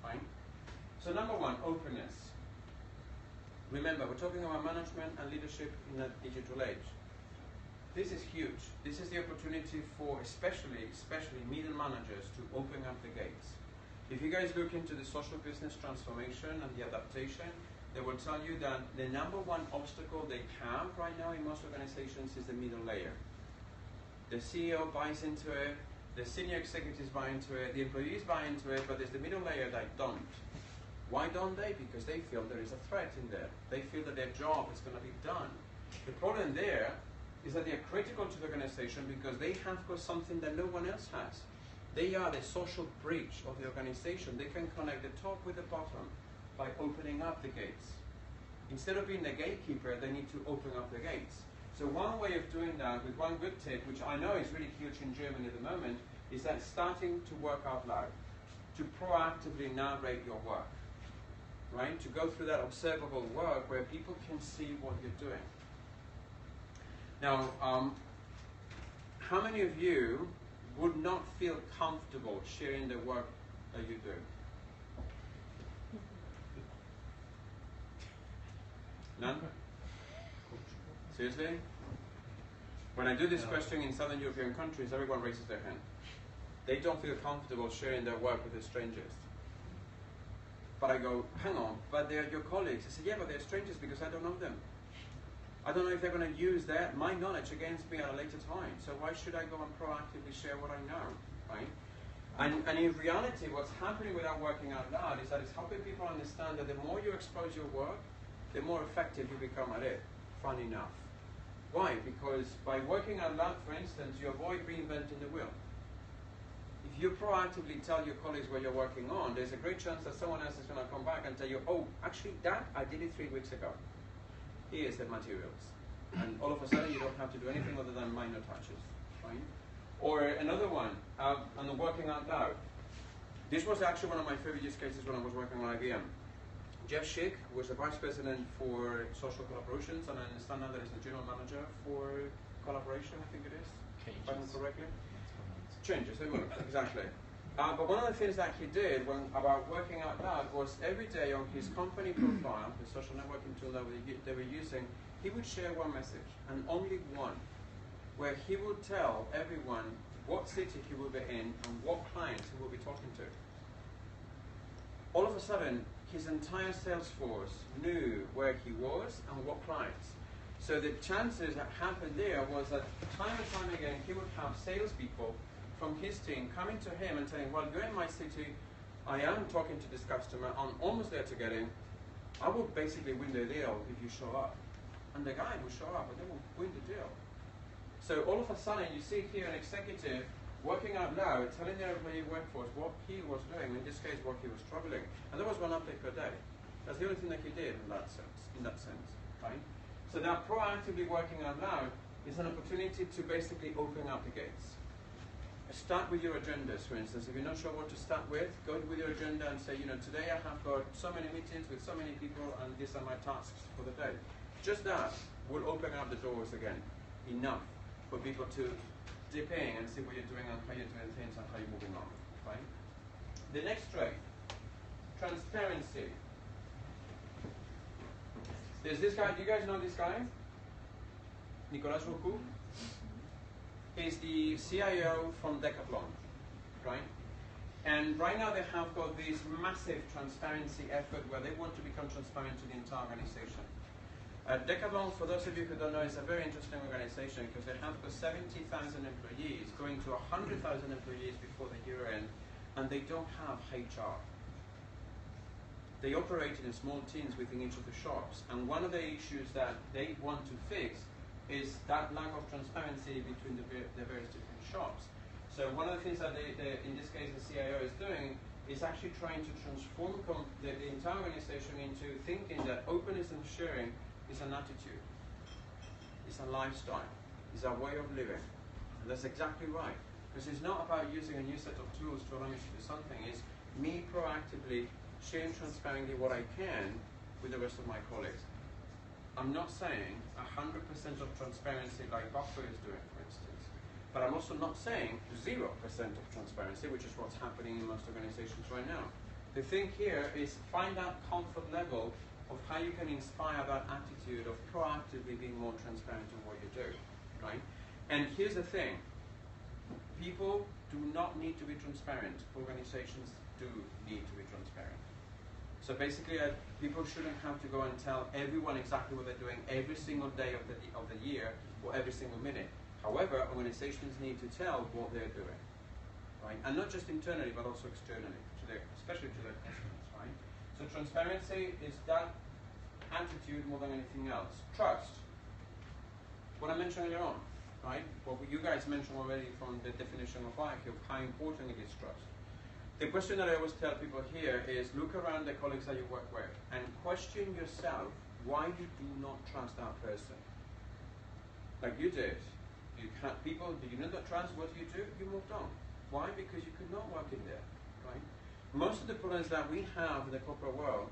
[SPEAKER 3] right? So number one, openness. Remember, we're talking about management and leadership in a digital age. This is huge. This is the opportunity for especially middle managers to open up the gates. If you guys look into the social business transformation and the adaptation, they will tell you that the number one obstacle they have right now in most organizations is the middle layer. The CEO buys into it, the senior executives buy into it, the employees buy into it, but there's the middle layer that don't. Why don't they? Because they feel there is a threat in there. They feel that their job is going to be done. The problem there is that they are critical to the organization because they have got something that no one else has. They are the social bridge of the organization. They can connect the top with the bottom by opening up the gates. Instead of being the gatekeeper, they need to open up the gates. So one way of doing that, with one good tip, which I know is really huge in Germany at the moment, is that starting to work out loud, to proactively narrate your work, right? To go through that observable work where people can see what you're doing. Now, how many of you would not feel comfortable sharing the work that you do? None? Seriously? When I do this question in Southern European countries, everyone raises their hand. They don't feel comfortable sharing their work with the strangers. But I go, hang on, but they're your colleagues. I said, yeah, but they're strangers because I don't know them. I don't know if they're going to use my knowledge against me at a later time. So why should I go and proactively share what I know, right? And in reality, what's happening without working out loud is that it's helping people understand that the more you expose your work, the more effective you become at it, fun enough. Why? Because by working out loud, for instance, you avoid reinventing the wheel. If you proactively tell your colleagues what you're working on, there's a great chance that someone else is going to come back and tell you, oh, actually, I did it 3 weeks ago. Here's the materials. And all of a sudden, you don't have to do anything other than minor touches, right? Or another one, on the working out loud. This was actually one of my favorite use cases when I was working on IBM. Jeff Schick was the vice president for social collaborations, and I understand now that he's the general manager for collaboration, I think it is, if I remember correctly. Changes, they work, exactly. But one of the things that he did about working out loud was every day on his company profile, the social networking tool that they were using, he would share one message, and only one, where he would tell everyone what city he will be in and what clients he will be talking to. All of a sudden, his entire sales force knew where he was and what clients. So the chances that happened there was that time and time again, he would have salespeople from his team coming to him and saying, well, you're in my city, I am talking to this customer, I'm almost there to get in, I will basically win the deal if you show up. And the guy will show up and they will win the deal. So all of a sudden you see here an executive working out loud, telling their employee workforce what he was doing, in this case what he was struggling. And there was one update per day. That's the only thing that he did in that sense, right? So now proactively working out loud is an opportunity to basically open up the gates. Start with your agendas, for instance. If you're not sure what to start with, go with your agenda and say, you know, today I have got so many meetings with so many people and these are my tasks for the day. Just that will open up the doors again, enough for people to dip in and see what you're doing and how you're doing things and how you're moving on, right? The next trait, transparency. There's this guy, do you guys know this guy? Nicolas Roucou? He's the CIO from Decathlon, right? And right now they have got this massive transparency effort where they want to become transparent to the entire organization. Decathlon, for those of you who don't know, is a very interesting organization because they have got 70,000 employees, going to 100,000 employees before the year end, and they don't have HR. They operate in small teams within each of the shops, and one of the issues that they want to fix is that lack of transparency between the various different shops. So one of the things that in this case the CIO is doing is actually trying to transform the entire organization into thinking that openness and sharing is an attitude, it's a lifestyle, it's a way of living. And that's exactly right. Because it's not about using a new set of tools to allow me to do something. It's me proactively sharing transparently what I can with the rest of my colleagues. I'm not saying 100% of transparency like Buffalo is doing, for instance. But I'm also not saying 0% of transparency, which is what's happening in most organizations right now. The thing here is find that comfort level of how you can inspire that attitude of proactively being more transparent in what you do, right? And here's the thing. People do not need to be transparent. Organizations do need to be transparent. So basically, people shouldn't have to go and tell everyone exactly what they're doing every single day of the year or every single minute. However, organizations need to tell what they're doing, right? And not just internally, but also externally, especially to their customers, right? So transparency is that attitude more than anything else. Trust. What I mentioned earlier on, right? What you guys mentioned already from the definition of hierarchy of how important it is trust. The question that I always tell people here is look around the colleagues that you work with and question yourself why you do not trust that person. Like you did. You did not trust what you do, you moved on. Why? Because you could not work in there, right? Most of the problems that we have in the corporate world,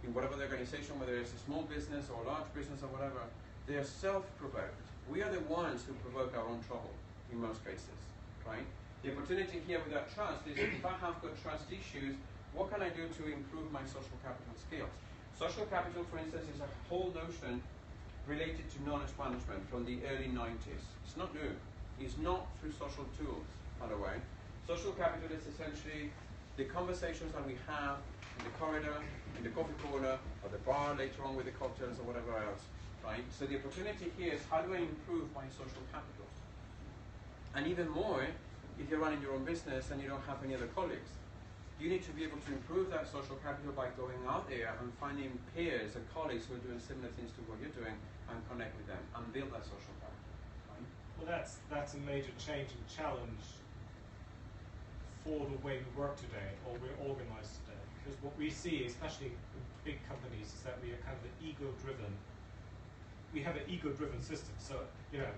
[SPEAKER 3] in whatever the organization, whether it's a small business or a large business or whatever, they are self-provoked. We are the ones who provoke our own trouble in most cases, right? The opportunity here with that trust is if I have got trust issues, what can I do to improve my social capital skills? Social capital, for instance, is a whole notion related to knowledge management from the early 90s. It's not new. It's not through social tools, by the way. Social capital is essentially the conversations that we have in the corridor, in the coffee corner, or the bar later on with the cocktails or whatever else, right? So the opportunity here is how do I improve my social capital? And even more, if you're running your own business and you don't have any other colleagues, you need to be able to improve that social capital by going out there and finding peers and colleagues who are doing similar things to what you're doing and connect with them and build that social capital. Right?
[SPEAKER 5] Well, that's a major change and challenge for the way we work today or we're organized today. Because what we see, especially in big companies, is that we are kind of we have an ego-driven system. So, you know,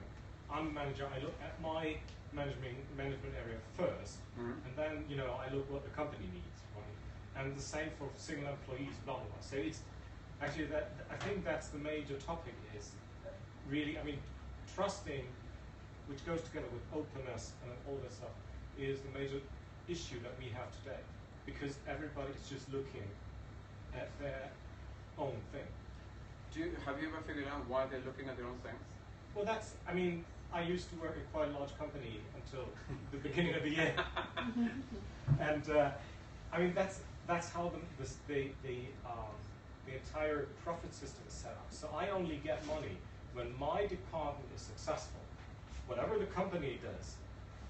[SPEAKER 5] I'm a manager, I look at my management area first, and then, you know, I look what the company needs, right? And the same for single employees, blah, blah, blah. So it's actually I think that's the major topic is really, I mean, trusting, which goes together with openness and all that stuff, is the major issue that we have today. Because everybody's just looking at their own thing.
[SPEAKER 3] Have you ever figured out why they're looking at their own things?
[SPEAKER 5] Well, I mean, I used to work at quite a large company until the beginning of the year, and I mean that's how the entire profit system is set up. So I only get money when my department is successful. Whatever the company does,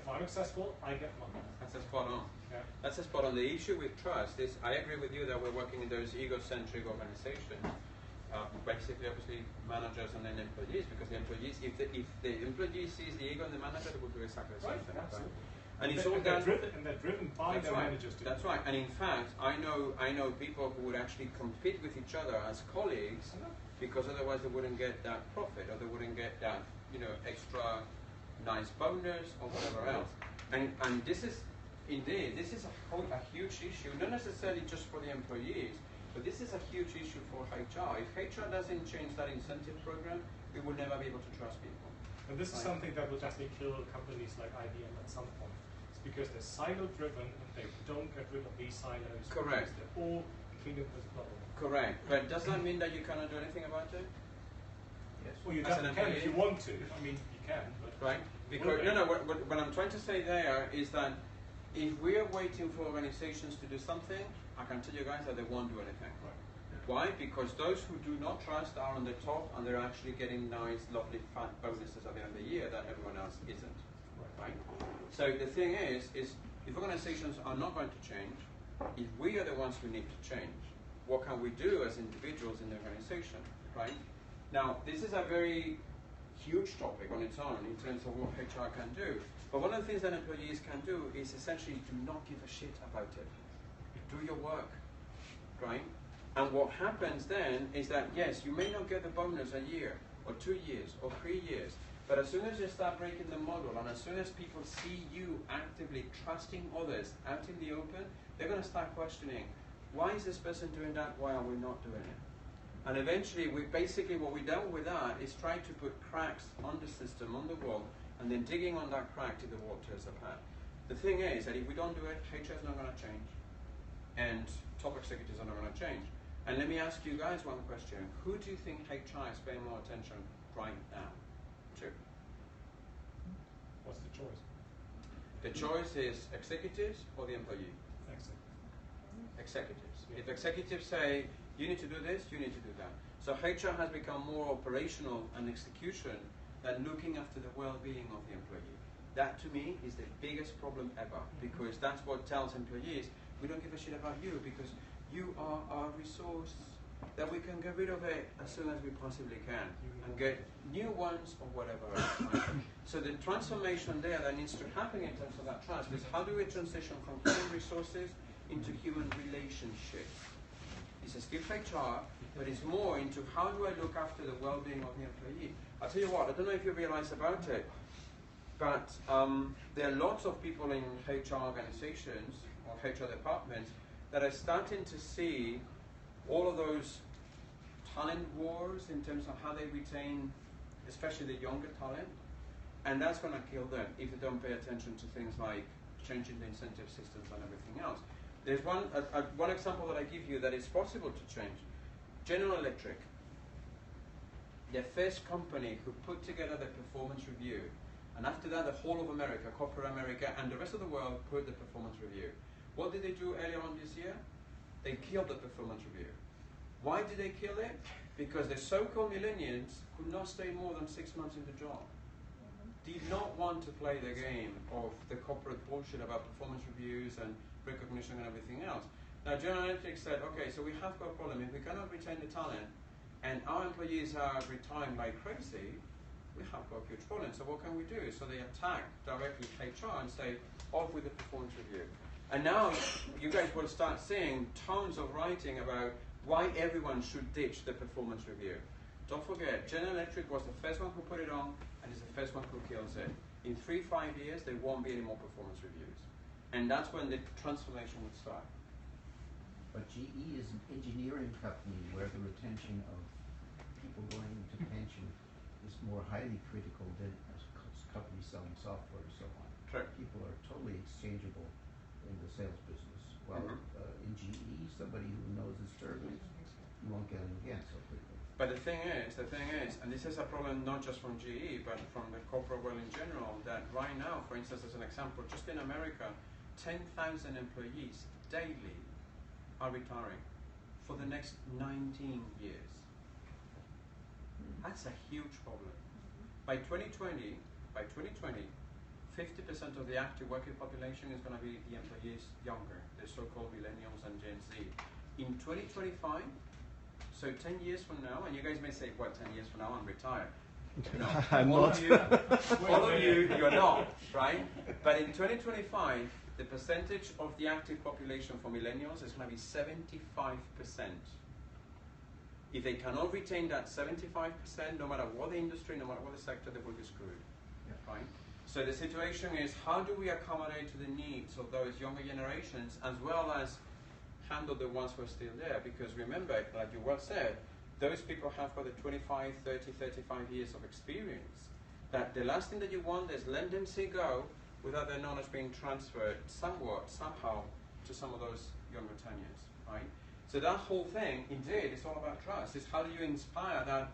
[SPEAKER 5] if I'm successful, I get money.
[SPEAKER 3] That's a spot on.
[SPEAKER 5] Yeah.
[SPEAKER 3] That's a spot on. The issue with trust is, I agree with you that we're working in those egocentric organizations. Basically, obviously, managers and then employees, because the employees, if the employee sees the ego in the manager, they will do exactly the same thing.
[SPEAKER 5] Absolutely.
[SPEAKER 3] And it's all
[SPEAKER 5] they're driven by their managers.
[SPEAKER 3] That's right. And in fact, I know people who would actually compete with each other as colleagues, because otherwise they wouldn't get that profit, or they wouldn't get that, you know, extra nice bonus or whatever else. And this is a huge issue, not necessarily just for the employees. But this is a huge issue for HR. If HR doesn't change that incentive program, we will never be able to trust people.
[SPEAKER 5] And this is something that will definitely kill companies like IBM at some point. It's because they're silo-driven and they don't get rid of these silos.
[SPEAKER 3] Correct.
[SPEAKER 5] They're all kingdom with bubble.
[SPEAKER 3] Correct. But does that mean that you cannot do anything about it?
[SPEAKER 5] Yes. Well, you definitely can if you want to. I mean, you can. But
[SPEAKER 3] right. Because what I'm trying to say there is that if we are waiting for organizations to do something, I can tell you guys that they won't do anything.
[SPEAKER 5] Right.
[SPEAKER 3] Why? Because those who do not trust are on the top and they're actually getting nice, lovely, fat bonuses at the end of the year that everyone else isn't. Right? So the thing is if organizations are not going to change, if we are the ones who need to change, what can we do as individuals in the organization? Right? Now, this is a very huge topic on its own in terms of what HR can do. But one of the things that employees can do is essentially do not give a shit about it. Do your work, right? And what happens then is that, yes, you may not get the bonus a year, or 2 years, or 3 years, But as soon as you start breaking the model, and as soon as people see you actively trusting others out in the open, they're going to start questioning, why is this person doing that? Why are we not doing it? And eventually, what we've done with that is try to put cracks on the system, on the wall, and then digging on that crack till the wall tears apart. The thing is that if we don't do it, HR is not going to change, and top executives are not going to change. And let me ask you guys one question. Who do you think HR is paying more attention right now to?
[SPEAKER 5] What's the choice?
[SPEAKER 3] The choice is executives or the employee?
[SPEAKER 5] Excellent.
[SPEAKER 3] Executives.
[SPEAKER 5] Yeah.
[SPEAKER 3] If executives say, you need to do this, you need to do that. So HR has become more operational and execution than looking after the well-being of the employee. That to me is the biggest problem ever, because that's what tells employees, we don't give a shit about you because you are our resource, that we can get rid of it as soon as we possibly can and get new ones or whatever else. So the transformation there that needs to happen in terms of that trust is how do we transition from human resources into human relationships? It's a still HR, but it's more into how do I look after the well-being of the employee. I'll tell you what, I don't know if you realize about it, but there are lots of people in HR organizations or HR departments that are starting to see all of those talent wars in terms of how they retain, especially the younger talent, and that's going to kill them if they don't pay attention to things like changing the incentive systems and everything else. There's one example that I give you that is possible to change. General Electric, the first company who put together the performance review, and after that the whole of America, corporate America, and the rest of the world put the performance review. What did they do earlier on this year? They killed the performance review. Why did they kill it? Because the so-called millennials could not stay more than 6 months in the job. Did not want to play the game of the corporate bullshit about performance reviews and recognition and everything else. Now General Electric said, okay, so we have got a problem. If we cannot retain the talent and our employees are retiring like crazy, we have got a huge problem. So what can we do? So they attack directly HR and say, off with the performance review. And now you guys will start seeing tons of writing about why everyone should ditch the performance review. Don't forget, General Electric was the first one who put it on and is the first one who kills it. In 3-5 years, there won't be any more performance reviews. And that's when the transformation would start.
[SPEAKER 4] But GE is an engineering company where the retention of people going into pension is more highly critical than a company selling software and so on.
[SPEAKER 3] Sure.
[SPEAKER 4] People are totally exchangeable in the sales business. Well, in GE, somebody who knows his turbines, you won't get them again so quickly.
[SPEAKER 3] But the thing is, and this is a problem not just from GE, but from the corporate world in general, that right now, for instance, as an example, just in America, 10,000 employees daily are retiring for the next 19 years. That's a huge problem. By 2020, 50% of the active working population is going to be the employees younger, the so-called millennials and Gen Z. In 2025, so 10 years from now, and you guys may say, what, 10 years from now, I'm retired. No,
[SPEAKER 6] I'm
[SPEAKER 3] all
[SPEAKER 6] not.
[SPEAKER 3] all of you, you're not, right? But in 2025, the percentage of the active population for millennials is going to be 75%. If they cannot retain that 75%, no matter what the industry, no matter what the sector, they will be screwed, right? So the situation is, how do we accommodate to the needs of those younger generations, as well as handle the ones who are still there? Because remember, like you well said, those people have got the 25, 30, 35 years of experience. That the last thing that you want is let them see go without their knowledge being transferred somewhat, somehow, to some of those younger tenures, right? So that whole thing, indeed, is all about trust. It's how do you inspire that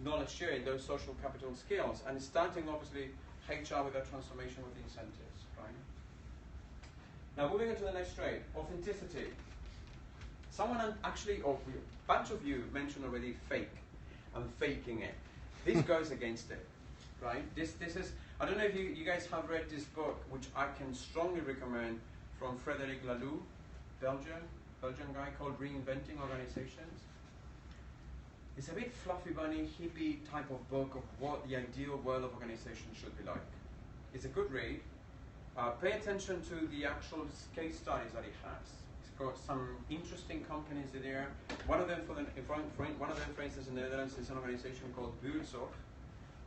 [SPEAKER 3] knowledge sharing, those social capital skills, and starting, obviously, HR with that transformation with the incentives, right? Now, moving into the next trait, authenticity. Someone actually, or a bunch of you mentioned already fake. I'm faking it. This goes against it, right? This is, I don't know if you guys have read this book, which I can strongly recommend, from Frederic Laloux, Belgian guy, called Reinventing Organizations. It's a bit fluffy bunny, hippie type of book of what the ideal world of organization should be like. It's a good read. Pay attention to the actual case studies that it has. It's got some interesting companies in there. One of them, for instance, in the Netherlands is an organization called Buurtzorg.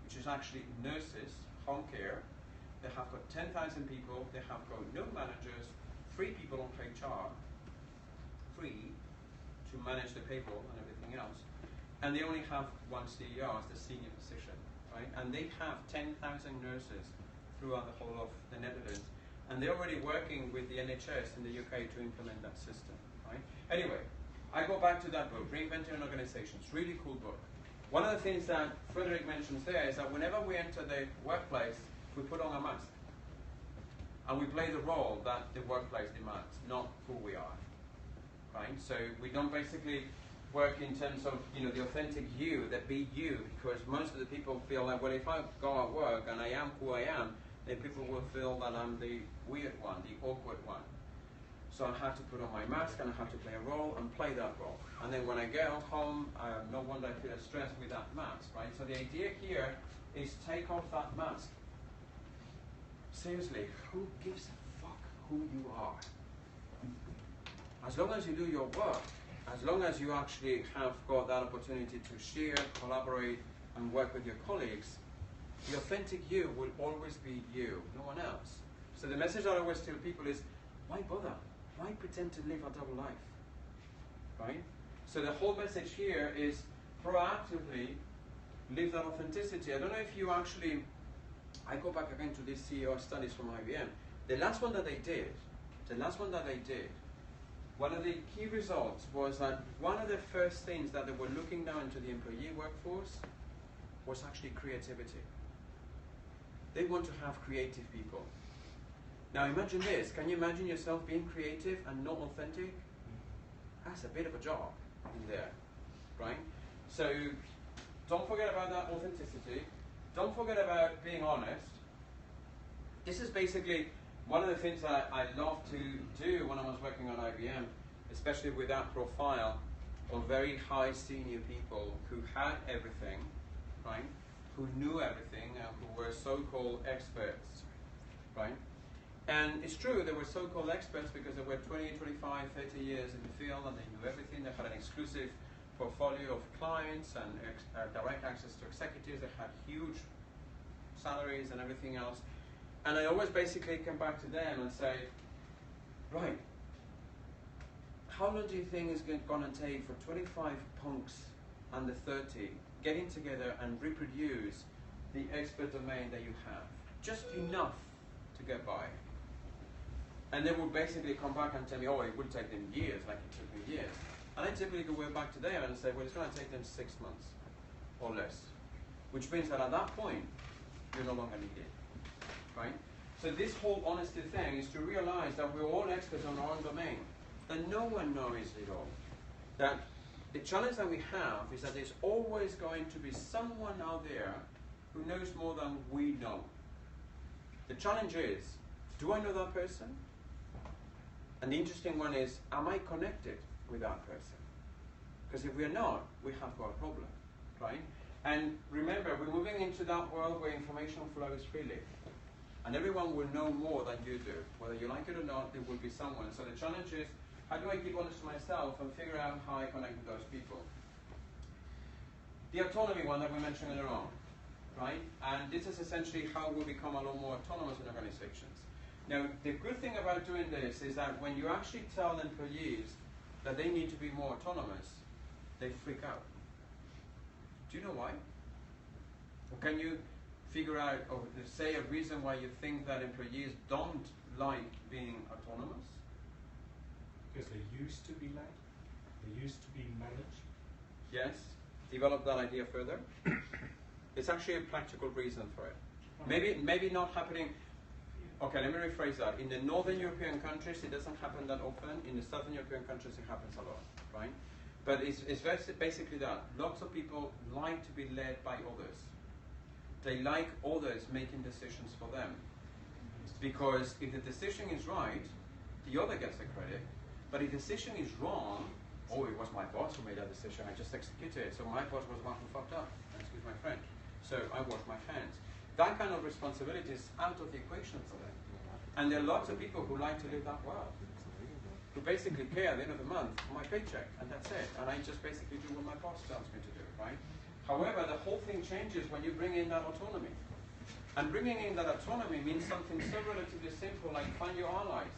[SPEAKER 3] which is actually nurses, home care. They have got 10,000 people, they have got no managers, 3 people on HR, free to manage the payroll and everything else. And they only have 1 CEO as the senior position, right? And they have 10,000 nurses throughout the whole of the Netherlands. And they're already working with the NHS in the UK to implement that system, right? Anyway, I go back to that book, Reinventing an Organization. It's a really cool book. One of the things that Frederick mentions there is that whenever we enter the workplace, we put on a mask. And we play the role that the workplace demands, not who we are, right? So we don't basically work in terms of, you know, the authentic you, that be you, because most of the people feel like, well, if I go at work and I am who I am, then people will feel that I'm the weird one, the awkward one. So I have to put on my mask and I have to play a role and play that role. And then when I get home, no wonder I feel stressed with that mask, right? So the idea here is take off that mask. Seriously, who gives a fuck who you are? As long as you do your work, as long as you actually have got that opportunity to share, collaborate, and work with your colleagues, the authentic you will always be you, no one else. So the message that I always tell people is, why bother? Why pretend to live a double life? Right? So the whole message here is proactively live that authenticity. I don't know if you actually, I go back again to these CEO studies from IBM. The last one that they did, one of the key results was that one of the first things that they were looking now into the employee workforce was actually creativity. They want to have creative people. Now imagine this, can you imagine yourself being creative and not authentic? That's a bit of a job in there, right? So don't forget about that authenticity. Don't forget about being honest. This is basically one of the things that I love to do when I was working on IBM, especially with that profile of very high senior people who had everything, right? Who knew everything and who were so-called experts, right? And it's true, they were so-called experts because they were 20, 25, 30 years in the field and they knew everything. They had an exclusive portfolio of clients and direct access to executives. They had huge salaries and everything else. And I always basically come back to them and say, right, how long do you think it's going to take for 25 punks under 30 getting together and reproduce the expert domain that you have? Just enough to get by. And they would basically come back and tell me, oh, it would take them years, like it took me years. And I typically go back to them and say, well, it's going to take them 6 months or less. Which means that at that point, you're no longer needed, right? So this whole honesty thing is to realize that we're all experts on our own domain, that no one knows it all. That the challenge that we have is that there's always going to be someone out there who knows more than we know. The challenge is, do I know that person? And the interesting one is, am I connected with that person? Because if we're not, we have got a problem, right? And remember, we're moving into that world where information flows freely. And everyone will know more than you do. Whether you like it or not, there will be someone. So the challenge is, how do I keep honest to myself and figure out how I connect with those people? The autonomy one that we mentioned earlier on, right? And this is essentially how we become a lot more autonomous in organizations. Now, the good thing about doing this is that when you actually tell employees that they need to be more autonomous, they freak out. Do you know why? Or can you figure out or say a reason why you think that employees don't like being autonomous?
[SPEAKER 5] Because they used to be led, they used to be managed.
[SPEAKER 3] Yes, develop that idea further. It's actually a practical reason for it. Maybe not happening. Okay, let me rephrase that. In the Northern European countries, it doesn't happen that often. In the Southern European countries, it happens a lot, right? But it's basically that. Lots of people like to be led by others. They like others making decisions for them. Because if the decision is right, the other gets the credit. But if the decision is wrong, oh, it was my boss who made that decision, I just executed it. So my boss was the one who fucked up. Excuse my French. So I wash my hands. That kind of responsibility is out of the equation for them. And there are lots of people who like to live that world, who basically care at the end of the month for my paycheck, and that's it. And I just basically do what my boss tells me to do, right? However, the whole thing changes when you bring in that autonomy. And bringing in that autonomy means something so relatively simple like find your allies,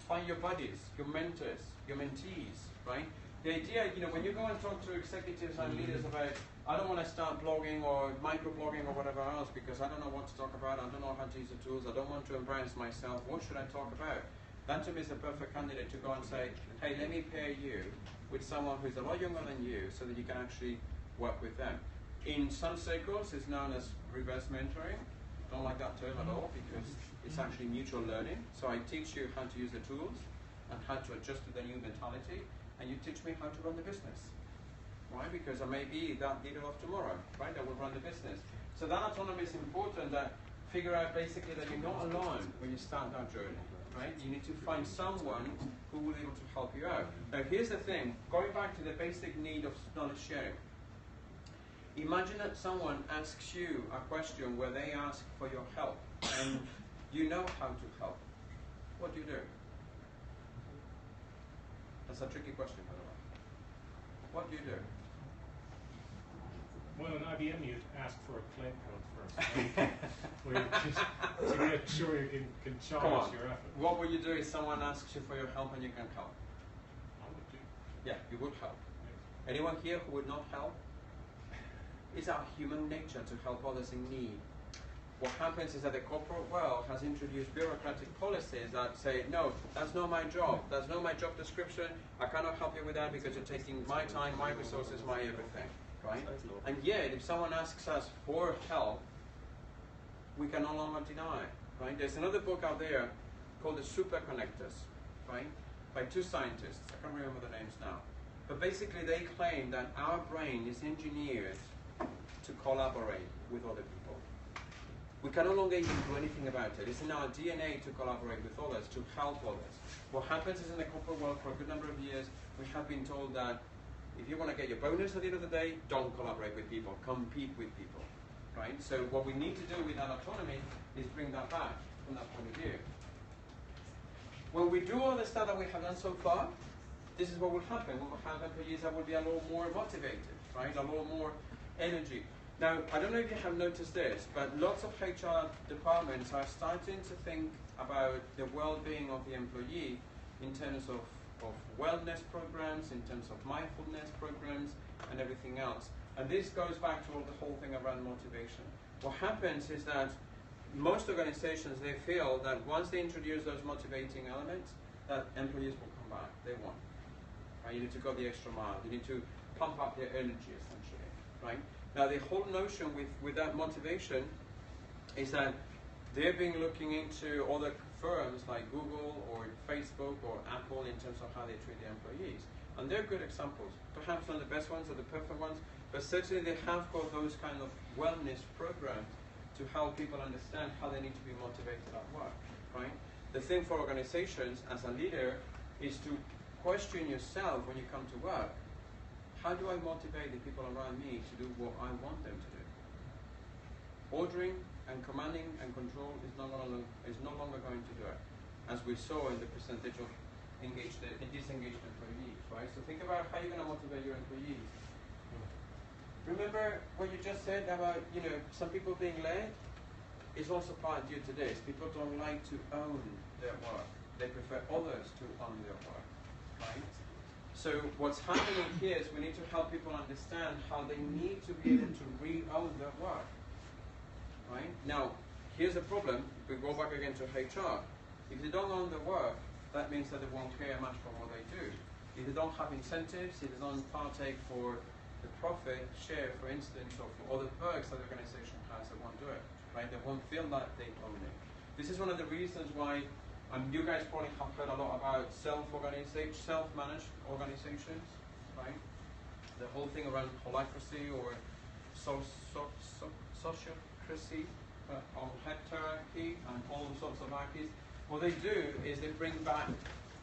[SPEAKER 3] find your buddies, your mentors, your mentees, right? The idea, when you go and talk to executives and leaders about, I don't want to start blogging or microblogging or whatever else because I don't know what to talk about, I don't know how to use the tools, I don't want to embarrass myself, what should I talk about? That to me is the perfect candidate to go and say, hey, let me pair you with someone who's a lot younger than you so that you can actually work with them. In some circles, it's known as reverse mentoring. Don't like that term at all because it's actually mutual learning. So I teach you how to use the tools and how to adjust to the new mentality, and you teach me how to run the business. Right? Because I may be that leader of tomorrow, right? That will run the business. So that autonomy is important, that figure out basically that you're not alone when you start that journey. Right? You need to find someone who will be able to help you out. Now here's the thing, going back to the basic need of knowledge sharing. Imagine that someone asks you a question where they ask for your help and you know how to help. What do you do? That's a tricky question, by the way. What do you do?
[SPEAKER 5] Well, in IBM, you'd ask for a claim code first. To make sure you can charge your effort.
[SPEAKER 3] What would you do if someone asks you for your help and you can help?
[SPEAKER 5] I would do.
[SPEAKER 3] Yeah, you would help.
[SPEAKER 5] Yes.
[SPEAKER 3] Anyone here who would not help? It's our human nature to help others in need. What happens is that the corporate world has introduced bureaucratic policies that say, no, that's not my job. That's not my job description. I cannot help you with that because you're taking my time, my resources, my everything. Right? And yet, if someone asks us for help, we can no longer deny. Right? There's another book out there called The Super Connectors, right? By two scientists. I can't remember the names now. But basically, they claim that our brain is engineered to collaborate with other people. We can no longer even do anything about it. It's in our DNA to collaborate with others, to help others. What happens is in the corporate world for a good number of years, we have been told that if you want to get your bonus at the end of the day, don't collaborate with people, compete with people. Right? So what we need to do with that autonomy is bring that back from that point of view. When we do all the stuff that we have done so far, this is what will happen. We will have employees that will be a lot more motivated, right? A lot more energy. Now, I don't know if you have noticed this, but lots of HR departments are starting to think about the well-being of the employee in terms of wellness programs, in terms of mindfulness programs, and everything else. And this goes back to the whole thing around motivation. What happens is that most organizations, they feel that once they introduce those motivating elements, that employees will come back. They want. Right? You need to go the extra mile. You need to pump up their energy, essentially. Right? Now, the whole notion with that motivation is that they've been looking into other firms like Google or Facebook or Apple in terms of how they treat their employees. And they're good examples. Perhaps not the best ones or the perfect ones, but certainly they have got those kind of wellness programs to help people understand how they need to be motivated at work, right? The thing for organizations as a leader is to question yourself when you come to work. How do I motivate the people around me to do what I want them to do? Ordering and commanding and control is no longer going to do it, as we saw in the percentage of disengaged employees, right? So think about how you're going to motivate your employees. Remember what you just said about, some people being led? Is also part due to this. People don't like to own their work. They prefer others to own their work, right? So what's happening here is we need to help people understand how they need to be able to re-own their work, right? Now, here's the problem. We go back again to HR. If they don't own the work, that means that they won't care much for what they do. If they don't have incentives, if they don't partake for the profit share, for instance, or for other perks that the organization has, they won't do it, right? They won't feel that they own it. This is one of the reasons why you guys probably have heard a lot about self-managed organizations, right? The whole thing around holacracy or sociocracy, or hierarchy, and all sorts of hierarchies. What they do is they bring back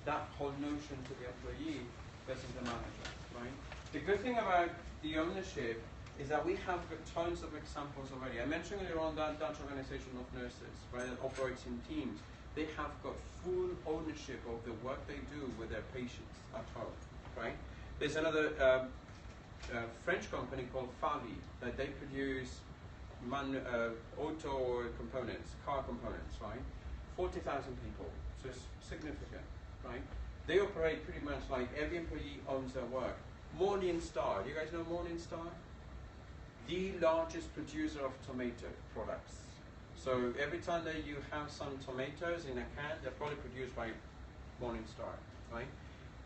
[SPEAKER 3] that whole notion to the employee versus the manager, right? The good thing about the ownership is that we have got tons of examples already. I mentioned earlier on that Dutch organization of nurses, right, that operates in teams. They have got full ownership of the work they do with their patients at home, right? There's another French company called Favi that they produce auto components, car components, right? 40,000 people, so it's significant, right? They operate pretty much like every employee owns their work. Morningstar, do you guys know Morningstar? The largest producer of tomato products. So every time that you have some tomatoes in a can, they're probably produced by Morningstar, right?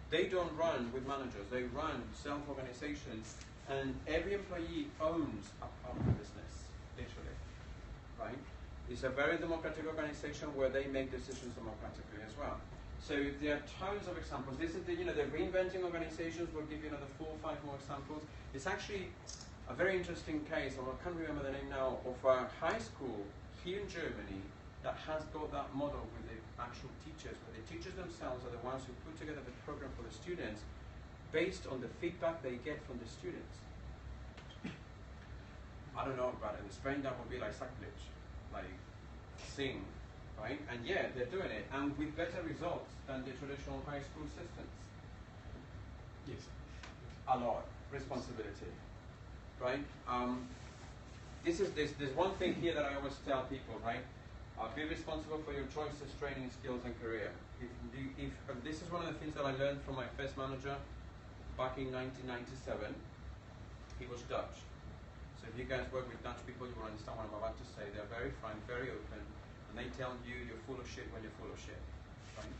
[SPEAKER 3] They don't run with managers, they run self-organizations, and every employee owns a part of the business, literally, right? It's a very democratic organization where they make decisions democratically as well. So there are tons of examples. This is the, the reinventing organizations. We'll give you another 4 or 5 more examples. It's actually a very interesting case, or I can't remember the name now, of a high school here in Germany that has got that model with the actual teachers, where the teachers themselves are the ones who put together the program for the students based on the feedback they get from the students. I don't know about it. In Spain, that would be like sacrilege, like sing, right? And yeah, they're doing it, and with better results than the traditional high school systems.
[SPEAKER 5] Yes.
[SPEAKER 3] A lot responsibility, right? There's one thing here that I always tell people, right? Be responsible for your choices, training, skills, and career. If this is one of the things that I learned from my first manager back in 1997. He was Dutch. So if you guys work with Dutch people, you will understand what I'm about to say. They're very frank, very open, and they tell you you're full of shit when you're full of shit. Right?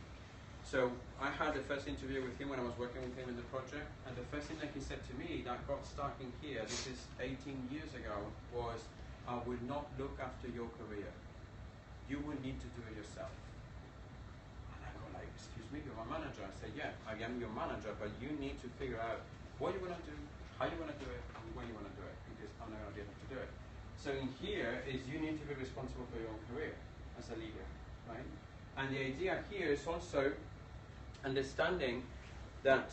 [SPEAKER 3] So I had the first interview with him when I was working with him in the project, and the first thing that he said to me that got stuck in here, this is 18 years ago, was, I will not look after your career. You will need to do it yourself. And I go like, excuse me, you're my manager. I say, yeah, I am your manager, but you need to figure out what you want to do, how you want to do it, and when you want to do it, because I'm not going to be able to do it. So in here is you need to be responsible for your own career as a leader, right? And the idea here is also understanding that